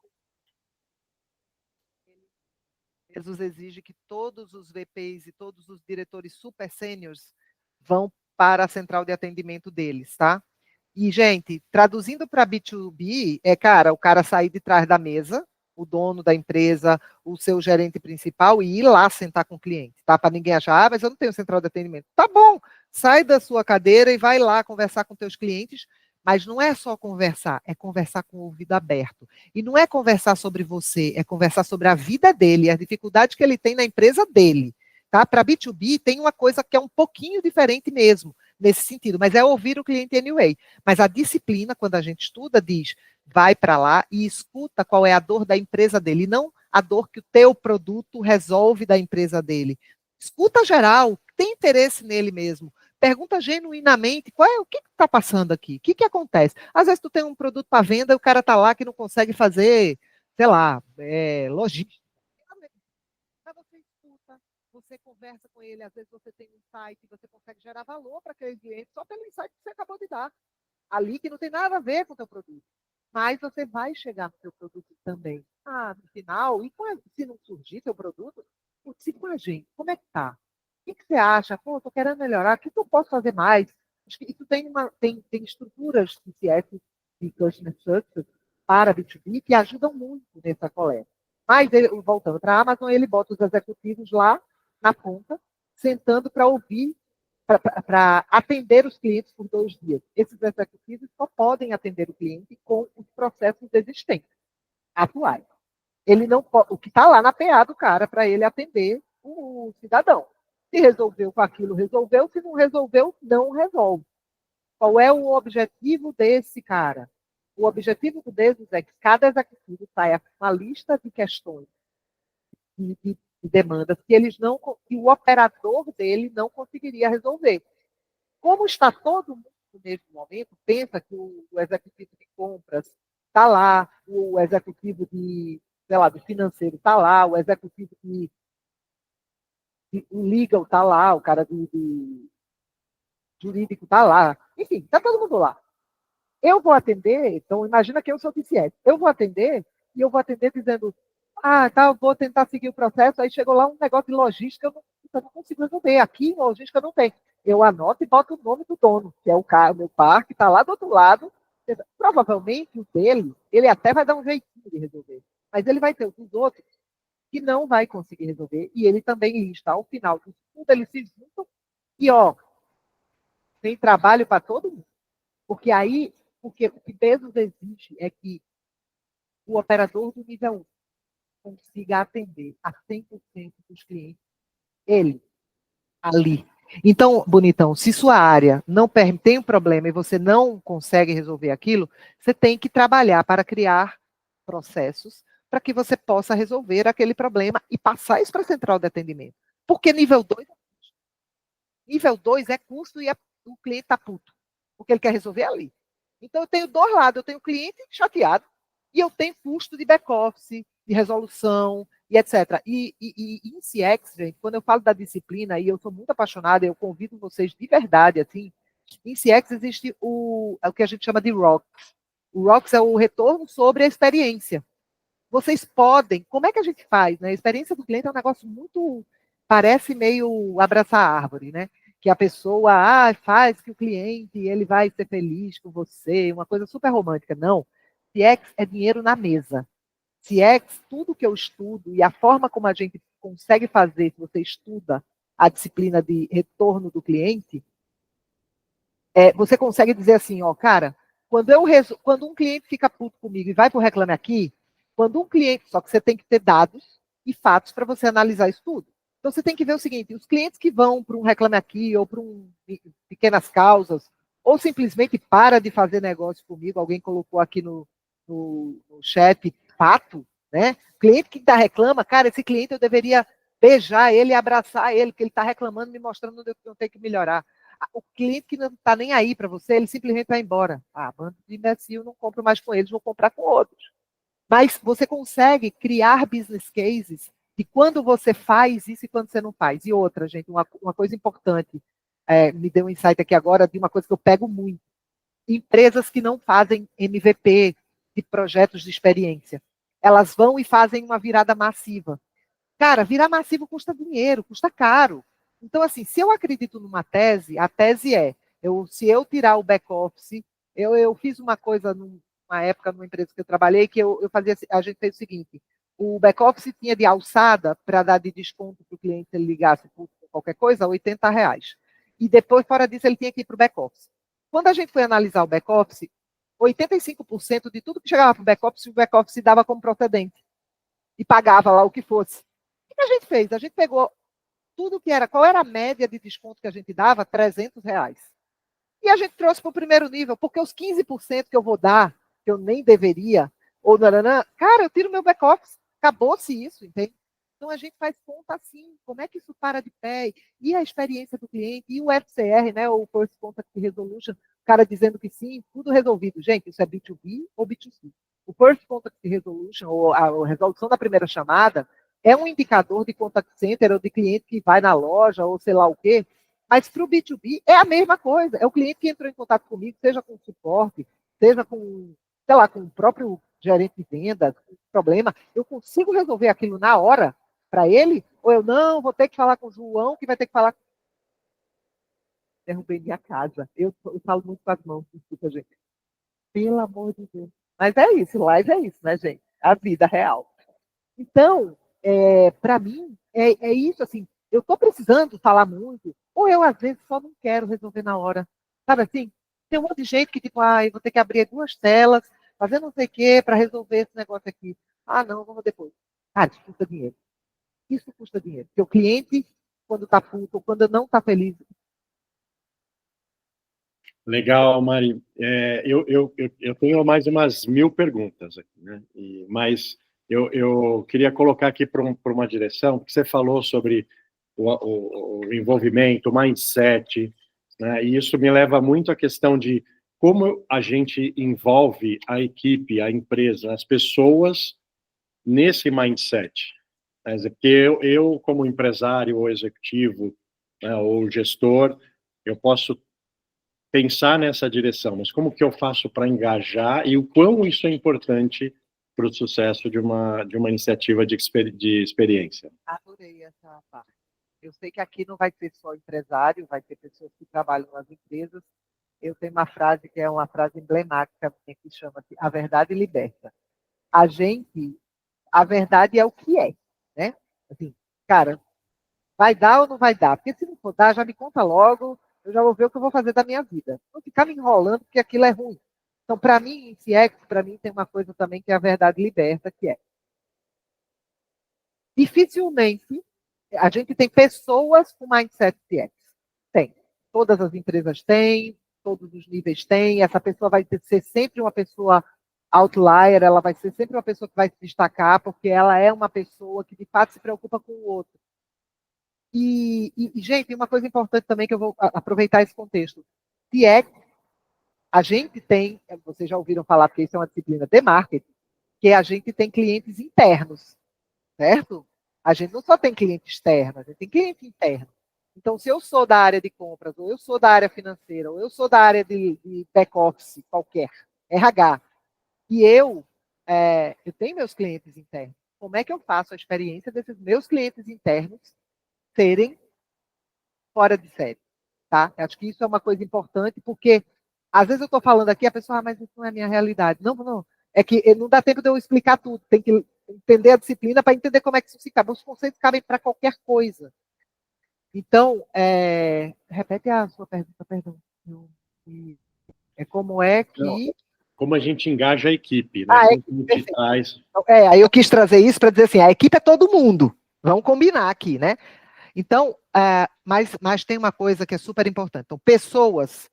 coisas exige que todos os VPs e todos os diretores super sêniores vão para a central de atendimento deles, tá? E, gente, traduzindo para B2B, cara, o cara sair de trás da mesa, o dono da empresa, o seu gerente principal, e ir lá sentar com o cliente, tá? Para ninguém achar, mas eu não tenho central de atendimento. Tá bom, sai da sua cadeira e vai lá conversar com teus clientes, mas não é só conversar, é conversar com o ouvido aberto. E não é conversar sobre você, é conversar sobre a vida dele, as dificuldades que ele tem na empresa dele. Tá? Para B2B tem uma coisa que é um pouquinho diferente mesmo, nesse sentido, mas é ouvir o cliente anyway. Mas a disciplina, quando a gente estuda, diz, vai para lá e escuta qual é a dor da empresa dele, e não a dor que o teu produto resolve da empresa dele. Escuta geral, tem interesse nele mesmo. Pergunta genuinamente o que está passando aqui, o que acontece. Às vezes tu tem um produto para venda e o cara está lá que não consegue fazer, sei lá, logística. Mas você escuta, você conversa com ele, às vezes você tem um site, você consegue gerar valor para aquele cliente só pelo insight que você acabou de dar ali que não tem nada a ver com o teu produto. Mas você vai chegar no teu produto também. No final, se não surgir teu produto, se com a gente, como é que tá? O que você acha? Pô, tô querendo melhorar, o que eu posso fazer mais? Acho que isso tem estruturas de CS, de Customer Success, para B2B, que ajudam muito nessa coleta. Mas, voltando para a Amazon, ele bota os executivos lá na ponta, sentando para ouvir para atender os clientes por 2 dias. Esses executivos só podem atender o cliente com os processos existentes, atuais. Ele não o que está lá na PA do cara para ele atender o cidadão. Se resolveu com aquilo, resolveu. Se não resolveu, não resolve. Qual é o objetivo desse cara? O objetivo do Bezos é que cada executivo saia com uma lista de questões de demandas que o operador dele não conseguiria resolver. Como está todo mundo no mesmo momento, pensa que o executivo de compras está lá, o executivo de, sei lá, do financeiro está lá, o executivo de o legal está lá, o cara de jurídico está lá, enfim, está todo mundo lá. Eu vou atender, então imagina que eu sou TCS, eu vou atender e eu vou atender dizendo, tá, eu vou tentar seguir o processo, aí chegou lá um negócio de logística, eu não consigo resolver, aqui em logística não tem. Eu anoto e boto o nome do dono, que é o meu par, que está lá do outro lado, provavelmente o dele, ele até vai dar um jeitinho de resolver, mas ele vai ter os outros que não vai conseguir resolver, e ele também lista, ao final de tudo, eles se juntam, e tem trabalho para todo mundo. Porque aí, o que Bezos exige é que o operador do nível 1 consiga atender a 100% dos clientes, ele, ali. Então, bonitão, se sua área não tem um problema e você não consegue resolver aquilo, você tem que trabalhar para criar processos para que você possa resolver aquele problema e passar isso para a central de atendimento. Porque nível 2 é custo. Nível 2 é custo e o cliente está puto, porque ele quer resolver ali. Então, eu tenho dois lados. Eu tenho o cliente chateado e eu tenho custo de back-office, de resolução e etc. E em CX, gente, quando eu falo da disciplina, e eu sou muito apaixonada, eu convido vocês de verdade, assim, em CX existe o que a gente chama de ROCs. O ROCs é o retorno sobre a experiência. Vocês podem, como é que a gente faz? Né? A experiência do cliente é um negócio muito, parece meio abraçar a árvore, né? Que a pessoa faz que o cliente ele vai ser feliz com você, uma coisa super romântica. Não. CX é dinheiro na mesa. CX, tudo que eu estudo e a forma como a gente consegue fazer, se você estuda a disciplina de retorno do cliente, você consegue dizer assim, cara, quando um cliente fica puto comigo e vai para o Reclame Aqui, quando um cliente, só que você tem que ter dados e fatos para você analisar isso tudo. Então você tem que ver o seguinte, os clientes que vão para um Reclame Aqui ou para pequenas causas, ou simplesmente para de fazer negócio comigo, alguém colocou aqui no chat, fato, né? Cliente que reclama, cara, esse cliente eu deveria beijar ele e abraçar ele, porque ele está reclamando, me mostrando onde eu tenho que melhorar. O cliente que não está nem aí para você, ele simplesmente vai embora. Bando de imbecil, não compro mais com eles, vou comprar com outros. Mas você consegue criar business cases de quando você faz isso e quando você não faz. E outra, gente, uma coisa importante, me deu um insight aqui agora de uma coisa que eu pego muito. Empresas que não fazem MVP de projetos de experiência. Elas vão e fazem uma virada massiva. Cara, virar massivo custa dinheiro, custa caro. Então, assim, se eu acredito numa tese, a tese se eu tirar o back-office, eu fiz uma coisa numa época, numa empresa que eu trabalhei, que a gente fez o seguinte, o back-office tinha de alçada para dar de desconto para o cliente se ele ligasse por qualquer coisa, R$80. E depois, fora disso, ele tinha que ir para o back-office. Quando a gente foi analisar o back-office, 85% de tudo que chegava para o back-office dava como procedente. E pagava lá o que fosse. O que a gente fez? A gente pegou tudo que era, qual era a média de desconto que a gente dava? R$300. E a gente trouxe para o primeiro nível, porque os 15% que eu vou dar, que eu nem deveria, ou nananã, cara, eu tiro meu back-office, acabou-se isso, entende? Então a gente faz conta assim, como é que isso para de pé? E a experiência do cliente, e o FCR, né, o First Contact Resolution, o cara dizendo que sim, tudo resolvido. Gente, isso é B2B ou B2C? O First Contact Resolution, ou a resolução da primeira chamada, é um indicador de contact center ou de cliente que vai na loja ou sei lá o quê, mas para o B2B é a mesma coisa. É o cliente que entrou em contato comigo, seja com suporte, seja com, sei lá, com o próprio gerente de vendas, com problema. Eu consigo resolver aquilo na hora para ele? Ou eu não, vou ter que falar com o João, que vai ter que falar. Derrubei minha casa. Eu falo muito com as mãos, desculpa, gente. Pelo amor de Deus. Mas é isso, live é isso, né, gente? A vida real. Então, para mim, é isso, assim, eu estou precisando falar muito, ou eu, às vezes, só não quero resolver na hora. Sabe assim? Tem um monte de gente que, tipo, eu vou ter que abrir 2 telas, fazer não sei o quê para resolver esse negócio aqui. Não, vamos depois. Cara, isso custa dinheiro. Isso custa dinheiro. Porque o cliente, quando está puto, ou quando não está feliz. Legal, Mari. Eu tenho mais umas 1000 perguntas aqui, né? Mas eu queria colocar aqui para uma direção, porque você falou sobre o envolvimento, o mindset, né? E isso me leva muito à questão de como a gente envolve a equipe, a empresa, as pessoas nesse mindset. Quer dizer, porque eu, como empresário ou executivo, né, ou gestor, eu posso pensar nessa direção, mas como que eu faço para engajar e o quão isso é importante para o sucesso de uma iniciativa de experiência? Adorei essa parte. Eu sei que aqui não vai ter só empresário, vai ter pessoas que trabalham nas empresas. Eu tenho uma frase que é uma frase emblemática que chama-se "A verdade liberta". A gente, a verdade é o que é, né? Assim, cara, vai dar ou não vai dar? Porque se não for dar, já me conta logo, eu já vou ver o que eu vou fazer da minha vida. Não ficar me enrolando porque aquilo é ruim. Então, para mim, em CX, para mim tem uma coisa também que é a verdade liberta, que é dificilmente a gente tem pessoas com mindset CX. Tem. Todas as empresas têm, todos os níveis têm. Essa pessoa vai ser sempre uma pessoa outlier, ela vai ser sempre uma pessoa que vai se destacar, porque ela é uma pessoa que de fato se preocupa com o outro. Gente, uma coisa importante também que eu vou aproveitar esse contexto. CX, a gente tem, vocês já ouviram falar, porque isso é uma disciplina de marketing, que a gente tem clientes internos, certo? A gente não só tem cliente externo, a gente tem cliente interno. Então, se eu sou da área de compras, ou eu sou da área financeira, ou eu sou da área de back-office, qualquer, RH, e eu tenho meus clientes internos, como é que eu faço a experiência desses meus clientes internos serem fora de série? Tá? Eu acho que isso é uma coisa importante, porque às vezes eu estou falando aqui, a pessoa, mas isso não é a minha realidade. Não, não. É que não dá tempo de eu explicar tudo. Tem que entender a disciplina para entender como é que isso se cabe. Os conceitos cabem para qualquer coisa. Então, repete a sua pergunta, perdão. É como é Não, que. como a gente engaja a equipe, né? Ah, Como equipe, a gente perfeito. traz... Aí eu quis trazer isso para dizer assim, a equipe é todo mundo. Vamos combinar aqui, né? Então, mas tem uma coisa que é super importante. Então, pessoas,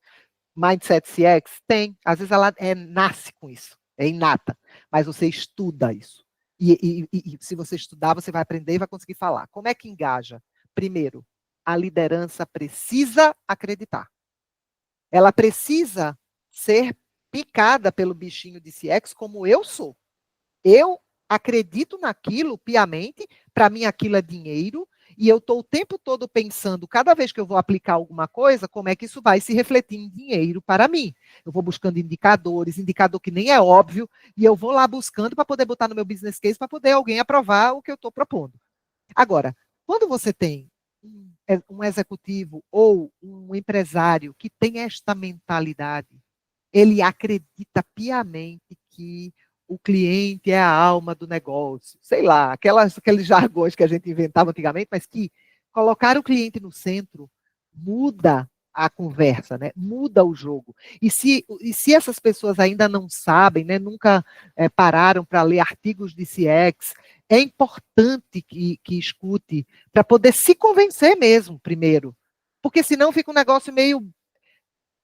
mindset CX, tem. Às vezes ela nasce com isso, é inata. Mas você estuda isso. E se você estudar, você vai aprender e vai conseguir falar. Como é que engaja? Primeiro, a liderança precisa acreditar. Ela precisa ser picada pelo bichinho de CX como eu sou. Eu acredito naquilo piamente, para mim aquilo é dinheiro, e eu estou o tempo todo pensando, cada vez que eu vou aplicar alguma coisa, como é que isso vai se refletir em dinheiro para mim. Eu vou buscando indicadores, indicador que nem é óbvio, e eu vou lá buscando para poder botar no meu business case, para poder alguém aprovar o que eu estou propondo. Agora, quando você tem um executivo ou um empresário que tem esta mentalidade, ele acredita piamente que o cliente é a alma do negócio. Sei lá, aqueles jargões que a gente inventava antigamente, mas que colocar o cliente no centro muda a conversa, né? Muda o jogo. E se essas pessoas ainda não sabem, né, nunca pararam para ler artigos de CX, é importante que escute para poder se convencer mesmo, primeiro. Porque senão fica um negócio meio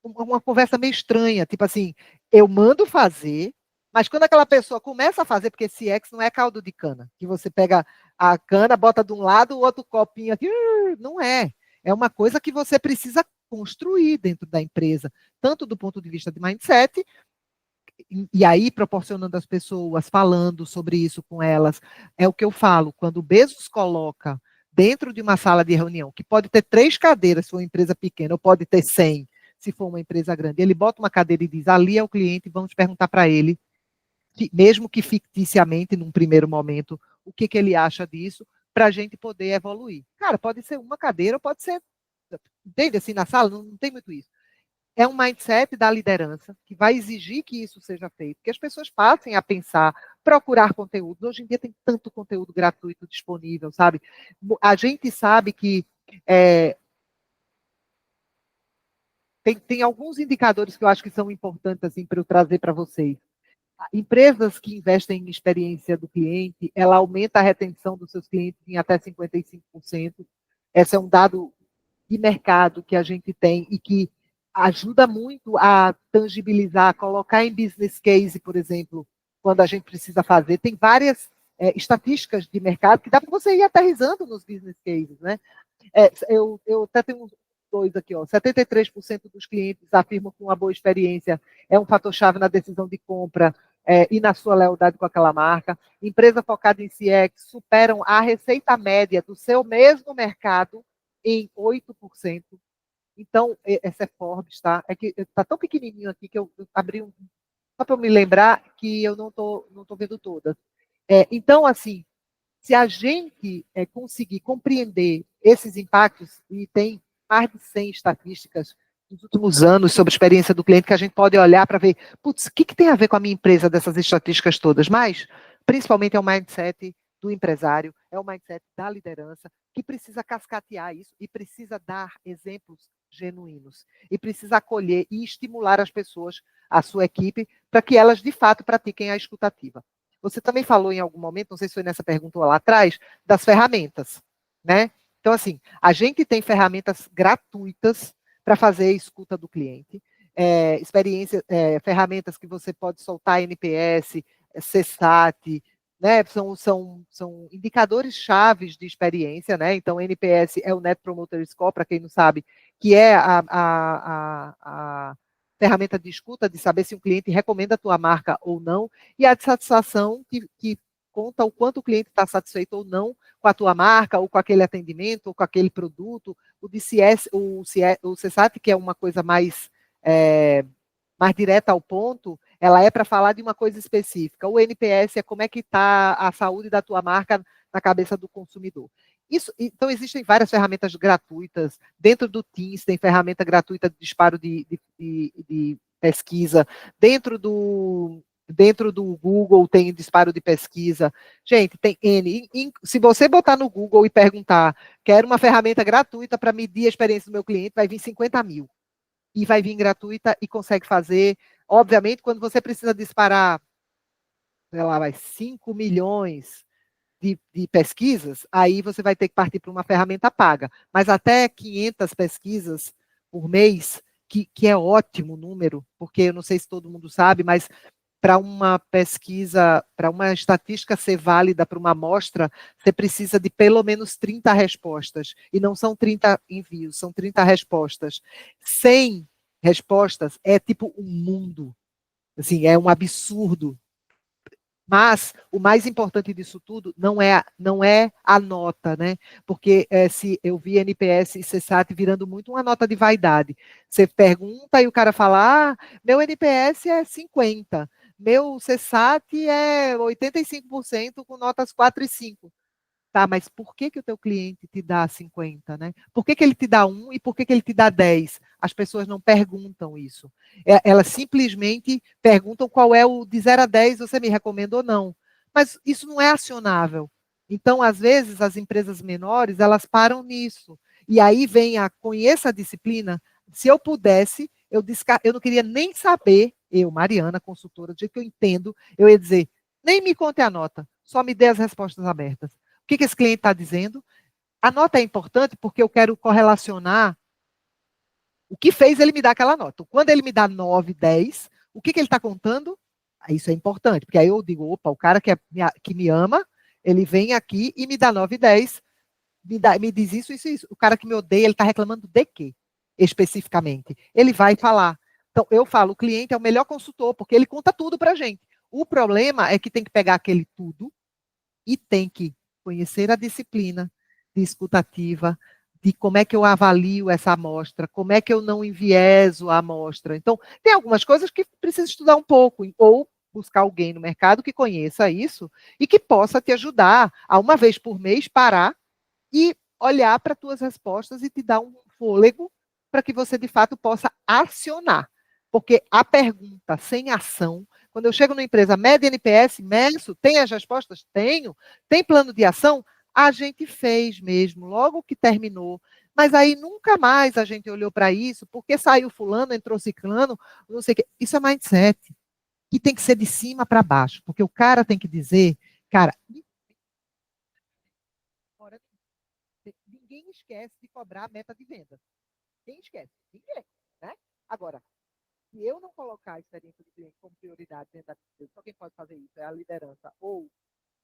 uma conversa meio estranha, tipo assim, eu mando fazer, mas quando aquela pessoa começa a fazer, porque CX não é caldo de cana, que você pega a cana, bota de um lado, o outro copinho aqui, não é. É uma coisa que você precisa construir dentro da empresa, tanto do ponto de vista de mindset, e aí proporcionando às pessoas, falando sobre isso com elas. É o que eu falo, quando o Bezos coloca dentro de uma sala de reunião, que pode ter 3 cadeiras se for uma empresa pequena, ou pode ter 100 se for uma empresa grande, ele bota uma cadeira e diz, ali é o cliente, vamos perguntar para ele, mesmo que ficticiamente, num primeiro momento, o que ele acha disso, para a gente poder evoluir. Cara, pode ser uma cadeira, ou pode ser, entende, assim, na sala, não tem muito isso. É um mindset da liderança que vai exigir que isso seja feito, que as pessoas passem a pensar, procurar conteúdo. Hoje em dia tem tanto conteúdo gratuito disponível, sabe? A gente sabe que tem alguns indicadores que eu acho que são importantes assim, para eu trazer para vocês. Empresas que investem em experiência do cliente, ela aumenta a retenção dos seus clientes em até 55%. Esse é um dado de mercado que a gente tem e que ajuda muito a tangibilizar, colocar em business case, por exemplo, quando a gente precisa fazer. Tem várias estatísticas de mercado que dá para você ir aterrissando nos business cases, né? Eu até tenho uns 2 aqui, ó. 73% dos clientes afirmam que uma boa experiência é um fator-chave na decisão de compra. e na sua lealdade com aquela marca. Empresa focada em CX superam a receita média do seu mesmo mercado em 8%. Então, essa é Forbes, tá? É que está tão pequenininho aqui que eu abri um... Só para eu me lembrar que eu não tô vendo todas. Então, assim, se a gente conseguir compreender esses impactos, e tem mais de 100 estatísticas nos últimos anos sobre a experiência do cliente, que a gente pode olhar para ver, putz, o que tem a ver com a minha empresa dessas estatísticas todas? Mas, principalmente, é o mindset do empresário, é o mindset da liderança, que precisa cascatear isso e precisa dar exemplos genuínos. E precisa acolher e estimular as pessoas, a sua equipe, para que elas, de fato, pratiquem a escutativa. Você também falou em algum momento, não sei se foi nessa pergunta lá atrás, das ferramentas, né? Então, assim, a gente tem ferramentas gratuitas para fazer a escuta do cliente, ferramentas que você pode soltar NPS, CSAT, né? São indicadores chaves de experiência, né? Então, NPS é o Net Promoter Score, para quem não sabe, que é a ferramenta de escuta, de saber se um cliente recomenda a tua marca ou não, e a de satisfação, que conta o quanto o cliente está satisfeito ou não com a tua marca, ou com aquele atendimento, ou com aquele produto. O de CS, o CSAT, que é uma coisa mais direta ao ponto, ela é para falar de uma coisa específica. O NPS é como é que está a saúde da tua marca na cabeça do consumidor. Então, existem várias ferramentas gratuitas. Dentro do Teams tem ferramenta gratuita de disparo de pesquisa. Dentro do Google tem disparo de pesquisa. Gente, tem N. Se você botar no Google e perguntar, quero uma ferramenta gratuita para medir a experiência do meu cliente, vai vir 50 mil. E vai vir gratuita e consegue fazer. Obviamente, quando você precisa disparar, sei lá, 5 milhões de pesquisas, aí você vai ter que partir para uma ferramenta paga. Mas até 500 pesquisas por mês, que é ótimo número, porque eu não sei se todo mundo sabe, mas para uma pesquisa, para uma estatística ser válida para uma amostra, você precisa de pelo menos 30 respostas. E não são 30 envios, são 30 respostas. 100 respostas é tipo um mundo. Assim, é um absurdo. Mas o mais importante disso tudo não é a nota, né? Porque se eu vi NPS e CSAT virando muito uma nota de vaidade. Você pergunta e o cara fala: meu NPS é 50, meu CSAT é 85% com notas 4 e 5. Tá, mas por que o teu cliente te dá 50, né? Por que ele te dá 1 e por que ele te dá 10? As pessoas não perguntam isso. Elas simplesmente perguntam qual é o de 0 a 10, você me recomenda ou não. Mas isso não é acionável. Então, às vezes, as empresas menores, elas param nisso. E aí vem conheça a disciplina. Se eu pudesse, eu não queria nem saber, eu, Mariana, consultora, do jeito que eu entendo, eu ia dizer, nem me conte a nota, só me dê as respostas abertas. O que esse cliente está dizendo? A nota é importante porque eu quero correlacionar o que fez ele me dar aquela nota. Quando ele me dá 9, 10, o que ele está contando? Isso é importante, porque aí eu digo, opa, o cara que me ama, ele vem aqui e me dá 9, 10, me diz isso, isso, isso. O cara que me odeia, ele está reclamando de quê? Especificamente. Ele vai falar. Então, eu falo, o cliente é o melhor consultor, porque ele conta tudo para a gente. O problema é que tem que pegar aquele tudo e tem que conhecer a disciplina de escutativa, de como é que eu avalio essa amostra, como é que eu não envieso a amostra. Então, tem algumas coisas que precisa estudar um pouco, ou buscar alguém no mercado que conheça isso e que possa te ajudar a, uma vez por mês, parar e olhar para as tuas respostas e te dar um fôlego para que você, de fato, possa acionar. Porque a pergunta sem ação, quando eu chego numa empresa, mede NPS, meço, tem as respostas? Tenho. Tem plano de ação? A gente fez mesmo, logo que terminou. Mas aí nunca mais a gente olhou para isso, porque saiu fulano, entrou ciclano, não sei o quê. Isso é mindset, que tem que ser de cima para baixo, porque o cara tem que dizer, cara, ninguém esquece de cobrar a meta de venda. Quem esquece? Ninguém, né? Agora, se eu não colocar a experiência do cliente como prioridade dentro da empresa, só quem pode fazer isso é a liderança ou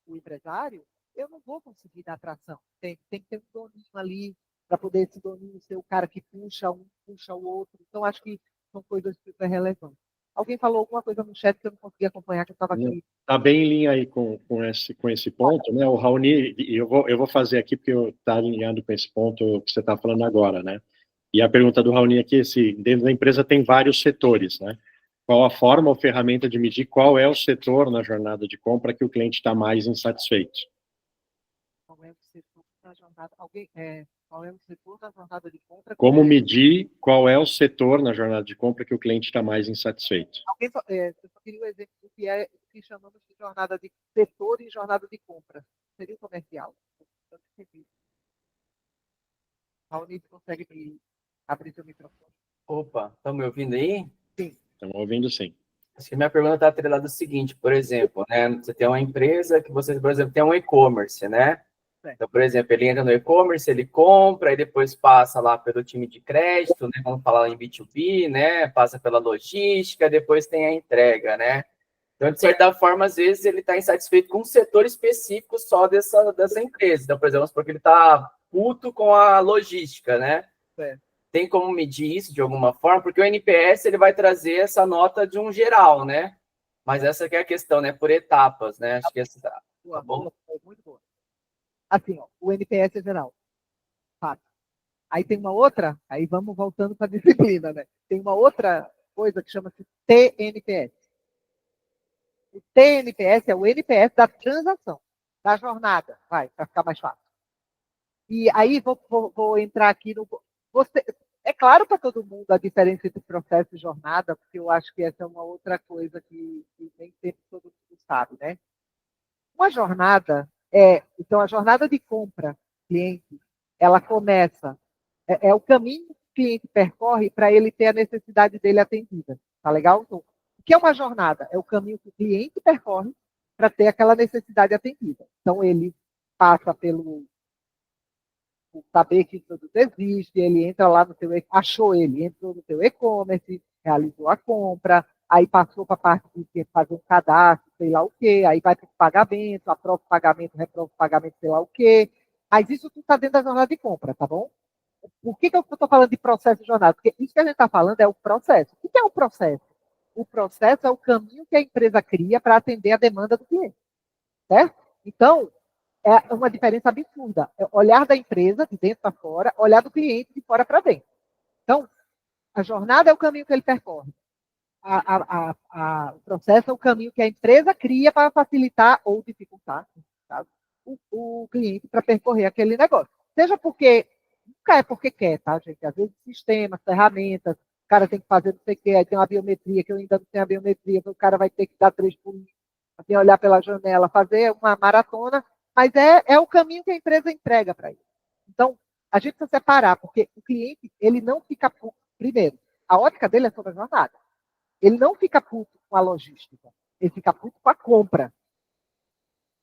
o empresário, eu não vou conseguir dar atração. Tem que ter um doninho ali para poder esse doninho ser o cara que puxa um, puxa o outro. Então, acho que são coisas super relevantes. Alguém falou alguma coisa no chat que eu não consegui acompanhar, que eu estava aqui. Está bem em linha aí com esse ponto, né? O Raoni, eu vou fazer aqui porque está alinhando com esse ponto que você está falando agora, né? E a pergunta do Raoni aqui é se dentro da empresa tem vários setores, né? Qual a forma ou ferramenta de medir qual é o setor na jornada de compra que o cliente está mais insatisfeito? Qual é o setor da jornada? Qual é o setor da jornada de compra? Como medir qual é o setor na jornada de compra que o cliente está mais insatisfeito? Eu só queria o exemplo do que chamamos de jornada de setor e jornada de compra. Seria o comercial? Eu não entendi. Raoni, consegue me abrir seu microfone? Opa, estão me ouvindo aí? Sim. Estamos ouvindo sim. Acho que minha pergunta está atrelada ao seguinte, por exemplo, né? Você tem uma empresa que você, por exemplo, tem um e-commerce, né? Então, por exemplo, ele entra no e-commerce, ele compra, e depois passa lá pelo time de crédito, né? Vamos falar em B2B, né? Passa pela logística, depois tem a entrega, né? Então, de certa forma, às vezes ele está insatisfeito com um setor específico só dessa empresa. Então, por exemplo, porque ele está puto com a logística, né? Tem como medir isso de alguma forma? Porque o NPS ele vai trazer essa nota de um geral, né? Mas essa que é a questão, né? Por etapas, né? Acho que essa tá bom. Muito boa. Assim, ó, o NPS é geral. Fato. Aí tem uma outra, aí vamos voltando para a disciplina, né? Tem uma outra coisa que chama-se TNPS. O TNPS é o NPS da transação, da jornada, vai, para ficar mais fácil. E aí vou entrar aqui no. É claro para todo mundo a diferença entre processo e jornada, porque eu acho que essa é uma outra coisa que nem sempre todo mundo sabe, né? Uma jornada então a jornada de compra cliente, ela começa, é o caminho que o cliente percorre para ele ter a necessidade dele atendida, tá legal? Então, o que é uma jornada? É o caminho que o cliente percorre para ter aquela necessidade atendida. Então, ele passa pelo saber que o produto existe, ele entra lá no teu, achou ele, entrou no teu e-commerce, realizou a compra, aí passou para a parte de fazer um cadastro, sei lá o quê, aí vai para o pagamento, aprova o pagamento, reprova o pagamento, sei lá o quê. Mas isso tudo está dentro da jornada de compra, tá bom? Por que eu estou falando de processo de jornada? Porque isso que a gente está falando é o processo. O que é o processo? O processo é o caminho que a empresa cria para atender a demanda do cliente, certo? Então, é uma diferença absurda. É olhar da empresa de dentro para fora, olhar do cliente de fora para dentro. Então, a jornada é o caminho que ele percorre. O processo é o caminho que a empresa cria para facilitar ou dificultar, tá? o cliente para percorrer aquele negócio. Seja porque, nunca é porque quer, tá, gente? Às vezes sistemas, ferramentas, o cara tem que fazer não sei o quê, aí tem uma biometria, que eu ainda não tenho a biometria, então o cara vai ter que dar 3 pulinhos, assim, olhar pela janela, fazer uma maratona, mas é o caminho que a empresa entrega para ele. Então, a gente precisa separar, porque o cliente, ele não fica, primeiro, a ótica dele é sobre a jornada. Ele não fica puto com a logística, ele fica puto com a compra.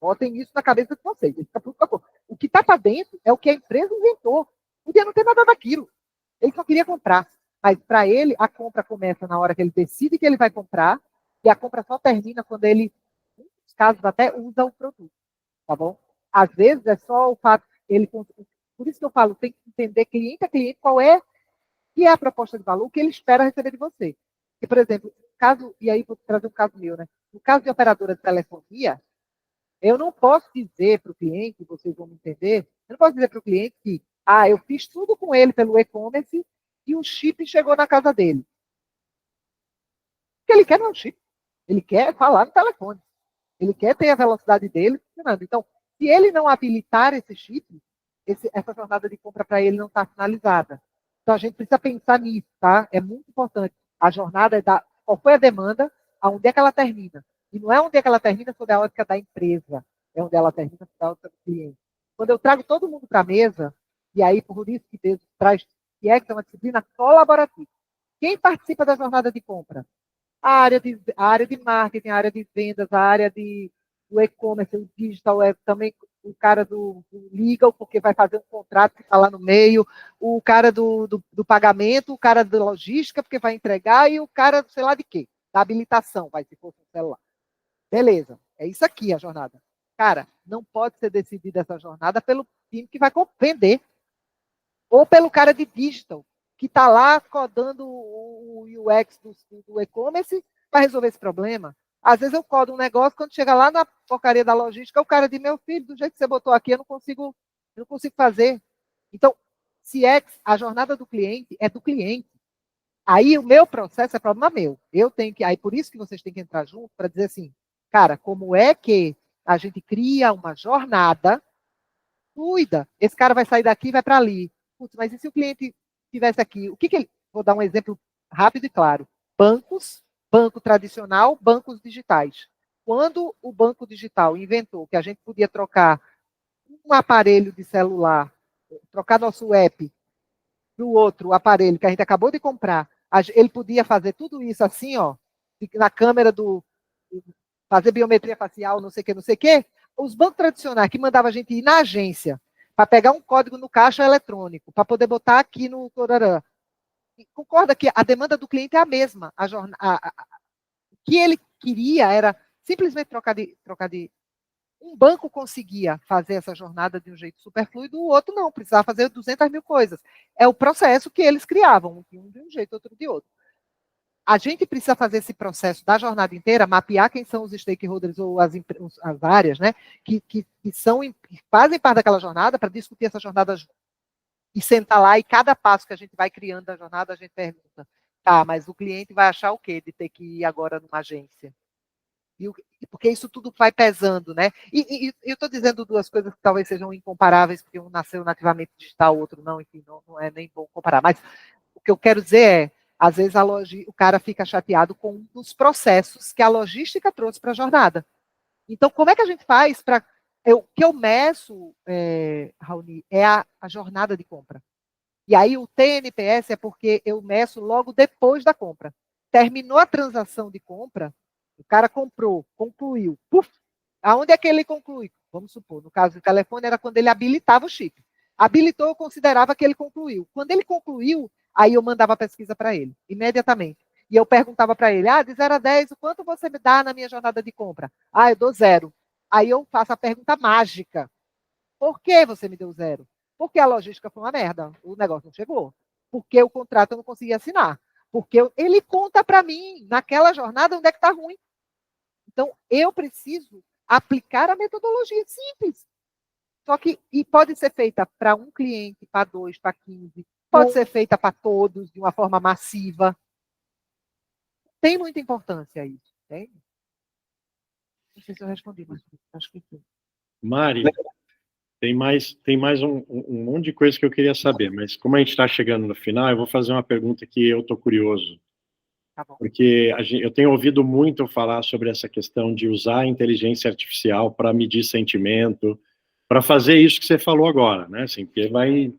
Botem isso na cabeça de vocês, ele fica puto com a compra. O que está para dentro é o que a empresa inventou. Podia não ter nada daquilo. Ele só queria comprar. Mas para ele, a compra começa na hora que ele decide que ele vai comprar, e a compra só termina quando ele, em muitos casos, até usa o produto. Tá bom? Às vezes é só o fato, por isso que eu falo, tem que entender cliente a cliente qual é, que é a proposta de valor, o que ele espera receber de você. E, por exemplo, caso, e aí vou trazer um caso meu, né? No caso de operadora de telefonia, eu não posso dizer para o cliente, vocês vão me entender, eu não posso dizer para o cliente que, eu fiz tudo com ele pelo e-commerce e o chip chegou na casa dele. O que ele quer não é um chip. Ele quer falar no telefone. Ele quer ter a velocidade dele funcionando. Então, se ele não habilitar esse chip, essa jornada de compra para ele não está finalizada. Então, a gente precisa pensar nisso, tá? É muito importante. A jornada é qual foi a demanda, aonde é que ela termina. E não é onde é que ela termina sob a ótica da empresa, é onde ela termina sob a ótica do cliente. Quando eu trago todo mundo para a mesa, e aí por isso que Deus traz, que é uma disciplina colaborativa. Quem participa da jornada de compra? A área de marketing, a área de vendas, a área do e-commerce, o digital, também o cara do legal, porque vai fazer um contrato que está lá no meio, o cara do pagamento, o cara da logística, porque vai entregar, e o cara, sei lá de quê, da habilitação, vai se fosse um celular. Beleza, é isso aqui a jornada. Cara, não pode ser decidida essa jornada pelo time que vai vender, ou pelo cara de digital, que está lá codando o UX do e-commerce, para resolver esse problema? Às vezes eu codo um negócio, quando chega lá na porcaria da logística, o cara diz, meu filho, do jeito que você botou aqui, eu não consigo fazer. Então, CX, a jornada do cliente é do cliente. Aí o meu processo é problema meu. Eu tenho que, aí por isso que vocês têm que entrar junto para dizer assim, cara, como é que a gente cria uma jornada fluida? Esse cara vai sair daqui e vai para ali. Putz, mas e se o cliente estivesse aqui? O que ele... Vou dar um exemplo rápido e claro. Banco tradicional, bancos digitais. Quando o banco digital inventou que a gente podia trocar um aparelho de celular, trocar nosso app para o outro aparelho que a gente acabou de comprar, ele podia fazer tudo isso assim, ó, na câmera fazer biometria facial, não sei o que. Os bancos tradicionais que mandavam a gente ir na agência para pegar um código no caixa eletrônico, para poder botar aqui no Torarã. Concorda que a demanda do cliente é a mesma. O que ele queria era simplesmente trocar de... Um banco conseguia fazer essa jornada de um jeito super fluido, o outro não, precisava fazer 200 mil coisas. É o processo que eles criavam, um de um jeito, outro de outro. A gente precisa fazer esse processo da jornada inteira, mapear quem são os stakeholders ou as áreas, né, que fazem parte daquela jornada, para discutir essa jornada e sentar lá, e cada passo que a gente vai criando da jornada, a gente pergunta, tá, mas o cliente vai achar o quê de ter que ir agora numa agência? Porque isso tudo vai pesando, né? E eu estou dizendo duas coisas que talvez sejam incomparáveis, porque um nasceu nativamente digital, o outro não, enfim, não é nem bom comparar. Mas o que eu quero dizer é, às vezes o cara fica chateado com um dos processos que a logística trouxe para a jornada. Então, como é que a gente faz para... O que eu meço, Raoni, é a jornada de compra. E aí o TNPS é porque eu meço logo depois da compra. Terminou a transação de compra, o cara comprou, concluiu. Puf, aonde é que ele conclui? Vamos supor, no caso do telefone, era quando ele habilitava o chip. Habilitou, eu considerava que ele concluiu. Quando ele concluiu, aí eu mandava a pesquisa para ele, imediatamente. E eu perguntava para ele, de 0 a 10, o quanto você me dá na minha jornada de compra? Eu dou 0. Aí eu faço a pergunta mágica. Por que você me deu 0? Porque a logística foi uma merda, o negócio não chegou. Porque o contrato eu não consegui assinar. Porque ele conta para mim, naquela jornada, onde é que está ruim. Então, eu preciso aplicar a metodologia simples. Só que, e pode ser feita para um cliente, para 2, para 15, pode ser feita para todos, de uma forma massiva. Tem muita importância isso, entende? Não sei se eu respondi, mas acho que sim. Mari, tem mais um monte de coisa que eu queria saber, mas como a gente está chegando no final, eu vou fazer uma pergunta que eu estou curioso. Tá bom. Porque eu tenho ouvido muito falar sobre essa questão de usar a inteligência artificial para medir sentimento, para fazer isso que você falou agora, né? Assim, porque vai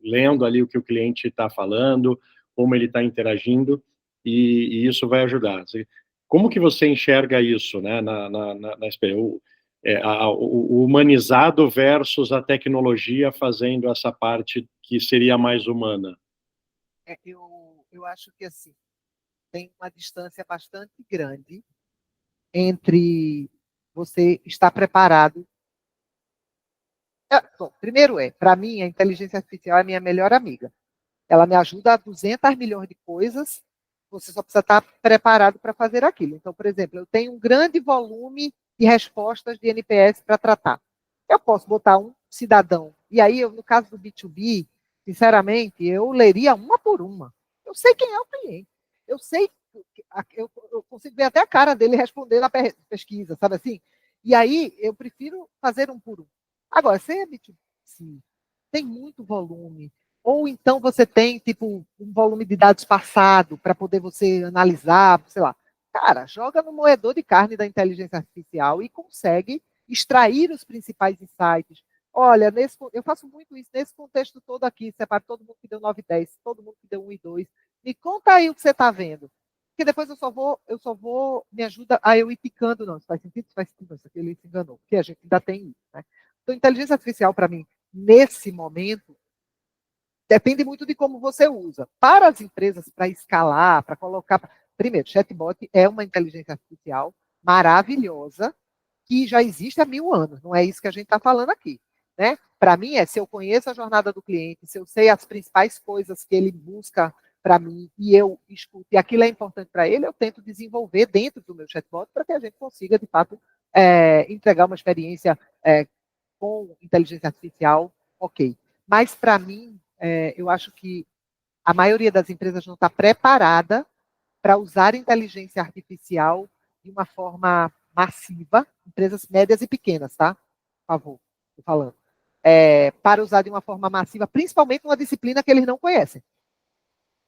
lendo ali o que o cliente está falando, como ele está interagindo, e isso vai ajudar. Como que você enxerga isso, né? O humanizado versus a tecnologia fazendo essa parte que seria mais humana? Eu acho que assim, tem uma distância bastante grande entre você estar preparado. Bom, primeiro para mim, a inteligência artificial é a minha melhor amiga. Ela me ajuda a 200 milhões de coisas, você só precisa estar preparado para fazer aquilo. Então, por exemplo, eu tenho um grande volume de respostas de NPS para tratar. Eu posso botar um cidadão, e aí, no caso do B2B, sinceramente, eu leria uma por uma. Eu sei quem é o cliente. Eu sei, eu consigo ver até a cara dele responder na pesquisa, sabe assim? E aí, eu prefiro fazer um por um. Agora, se é B2C, tem muito volume, ou então você tem, tipo, um volume de dados passado para poder você analisar, sei lá. Cara, joga no moedor de carne da inteligência artificial e consegue extrair os principais insights. Olha, eu faço muito isso nesse contexto todo aqui, separo todo mundo que deu 9 e 10, todo mundo que deu 1 e 2. Me conta aí o que você está vendo. Porque depois eu só vou, me ajuda a eu ir picando, não, isso faz sentido, isso aqui ele se enganou, porque a gente ainda tem isso, né? Então, inteligência artificial, para mim, nesse momento, depende muito de como você usa. Para as empresas, para escalar, para colocar... Primeiro, chatbot é uma inteligência artificial maravilhosa, que já existe há 1000 anos, não é isso que a gente está falando aqui. Né? Para mim, se eu conheço a jornada do cliente, se eu sei as principais coisas que ele busca para mim e eu escuto, e aquilo é importante para ele, eu tento desenvolver dentro do meu chatbot para que a gente consiga, de fato, entregar uma experiência com inteligência artificial, ok. Mas, para mim, eu acho que a maioria das empresas não está preparada para usar inteligência artificial de uma forma massiva, empresas médias e pequenas, tá? Por favor, estou falando. Para usar de uma forma massiva, principalmente numa disciplina que eles não conhecem.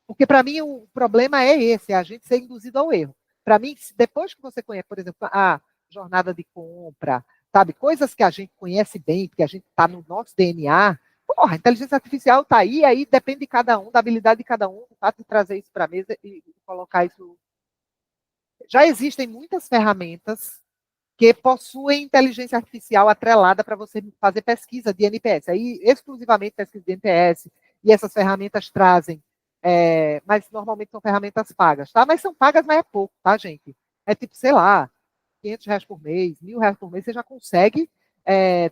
Porque, para mim, o problema é esse, é a gente ser induzido ao erro. Para mim, depois que você conhece, por exemplo, a jornada de compra, sabe, coisas que a gente conhece bem, porque a gente está no nosso DNA, porra, a inteligência artificial está aí depende de cada um, da habilidade de cada um, do fato de trazer isso para a mesa e colocar isso. Já existem muitas ferramentas que possuem inteligência artificial atrelada para você fazer pesquisa de NPS, aí exclusivamente pesquisa de NPS, e essas ferramentas trazem, mas normalmente são ferramentas pagas, tá? Mas são pagas, mas é pouco, tá, gente? É tipo, sei lá, R$500 por mês, R$1.000 por mês, você já consegue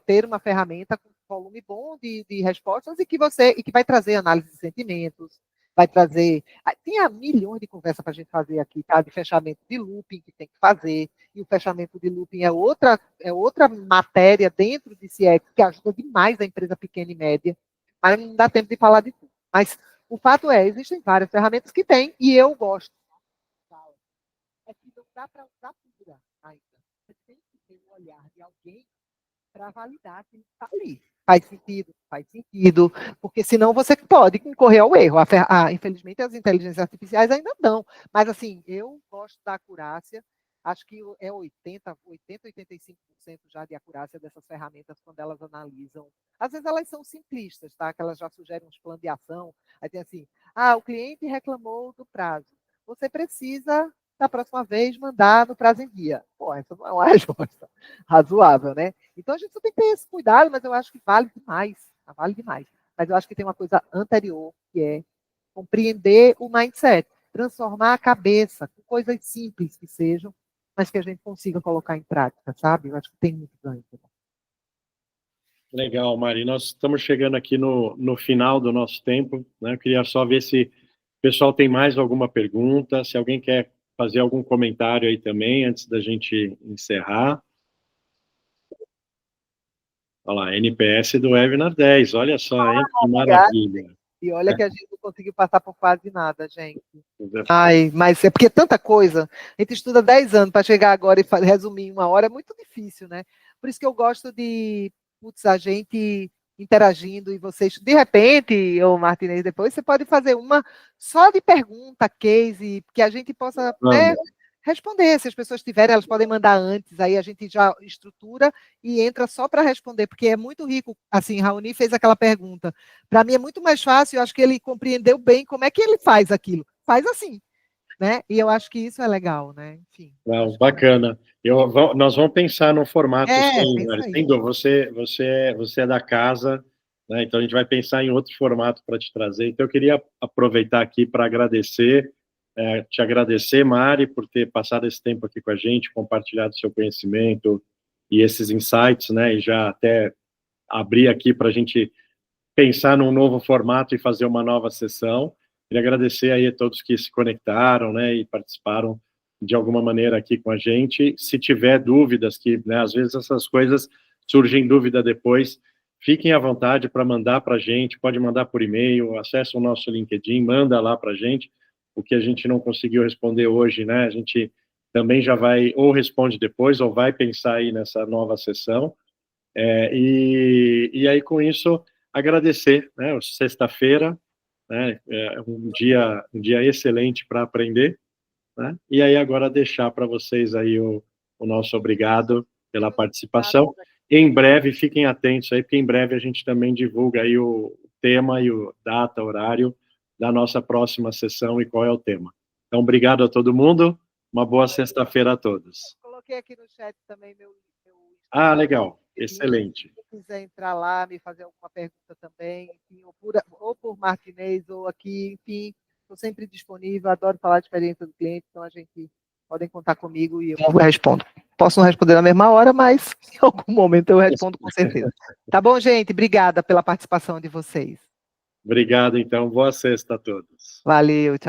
ter uma ferramenta com volume bom de respostas e que vai trazer análise de sentimentos, vai trazer... Tinha milhões de conversas para a gente fazer aqui, tá? De fechamento de looping que tem que fazer, e o fechamento de looping é outra matéria dentro de CX que ajuda demais a empresa pequena e média, mas não dá tempo de falar de tudo. Mas o fato existem várias ferramentas que tem, e eu gosto. É que não dá para usar pura ainda. Você tem que ter o olhar de alguém para validar que está ali. Faz sentido, porque senão você pode incorrer ao erro. Infelizmente, as inteligências artificiais ainda dão, mas assim, eu gosto da acurácia, acho que é 85% já de acurácia dessas ferramentas quando elas analisam. Às vezes elas são simplistas, tá? Que elas já sugerem uns planos de ação, aí tem assim, o cliente reclamou do prazo, você precisa da próxima vez mandar no prazo em dia. Pô, essa não é uma resposta razoável, né? Então a gente só tem que ter esse cuidado, mas eu acho que vale demais. Mas eu acho que tem uma coisa anterior, que é compreender o mindset, transformar a cabeça com coisas simples que sejam, mas que a gente consiga colocar em prática, sabe? Eu acho que tem muito ganho. Legal, Mari. Nós estamos chegando aqui no final do nosso tempo, né? Eu queria só ver se o pessoal tem mais alguma pergunta, se alguém quer fazer algum comentário aí também, antes da gente encerrar. Olha lá, NPS do Webinar 10, olha só, hein? Que maravilha. E olha que a gente não conseguiu passar por quase nada, gente. Mas é porque tanta coisa. A gente estuda 10 anos para chegar agora e resumir em 1 hora, é muito difícil, né? Por isso que eu gosto de, a gente interagindo e vocês, de repente, ô Martinez, depois você pode fazer uma só de pergunta, case, que a gente possa responder. Se as pessoas tiverem, elas podem mandar antes, aí a gente já estrutura e entra só para responder, porque é muito rico. Assim, Raoni fez aquela pergunta. Para mim é muito mais fácil, eu acho que ele compreendeu bem como é que ele faz aquilo. Faz assim, né? E eu acho que isso é legal, né? Enfim. Não, bacana. Nós vamos pensar no formato você é da casa, né? Então a gente vai pensar em outro formato para te trazer. Então eu queria aproveitar aqui para te agradecer, Mari, por ter passado esse tempo aqui com a gente, compartilhado seu conhecimento e esses insights, né? E já até abrir aqui para a gente pensar num novo formato e fazer uma nova sessão. Queria agradecer aí a todos que se conectaram, né, e participaram de alguma maneira aqui com a gente. Se tiver dúvidas, né, às vezes essas coisas surgem dúvida depois, fiquem à vontade para mandar para a gente, pode mandar por e-mail, acesse o nosso LinkedIn, manda lá para a gente, o que a gente não conseguiu responder hoje, né, a gente também já vai, ou responde depois, ou vai pensar aí nessa nova sessão, e aí com isso, agradecer, né, sexta-feira, né, um dia excelente para aprender, né, e aí agora deixar para vocês aí o nosso obrigado pela participação. Em breve, fiquem atentos aí, porque em breve a gente também divulga aí o tema e o data, horário da nossa próxima sessão e qual é o tema. Então, obrigado a todo mundo, uma boa sexta-feira a todos. Coloquei aqui no chat também meu legal, excelente. Se quiser entrar lá, me fazer alguma pergunta também, enfim, ou por Martinez, ou aqui, enfim, estou sempre disponível, adoro falar de experiência do cliente, então a gente podem contar comigo e eu respondo. Posso não responder na mesma hora, mas em algum momento eu respondo com certeza. Tá bom, gente? Obrigada pela participação de vocês. Obrigado, então. Boa sexta a todos. Valeu, tchau.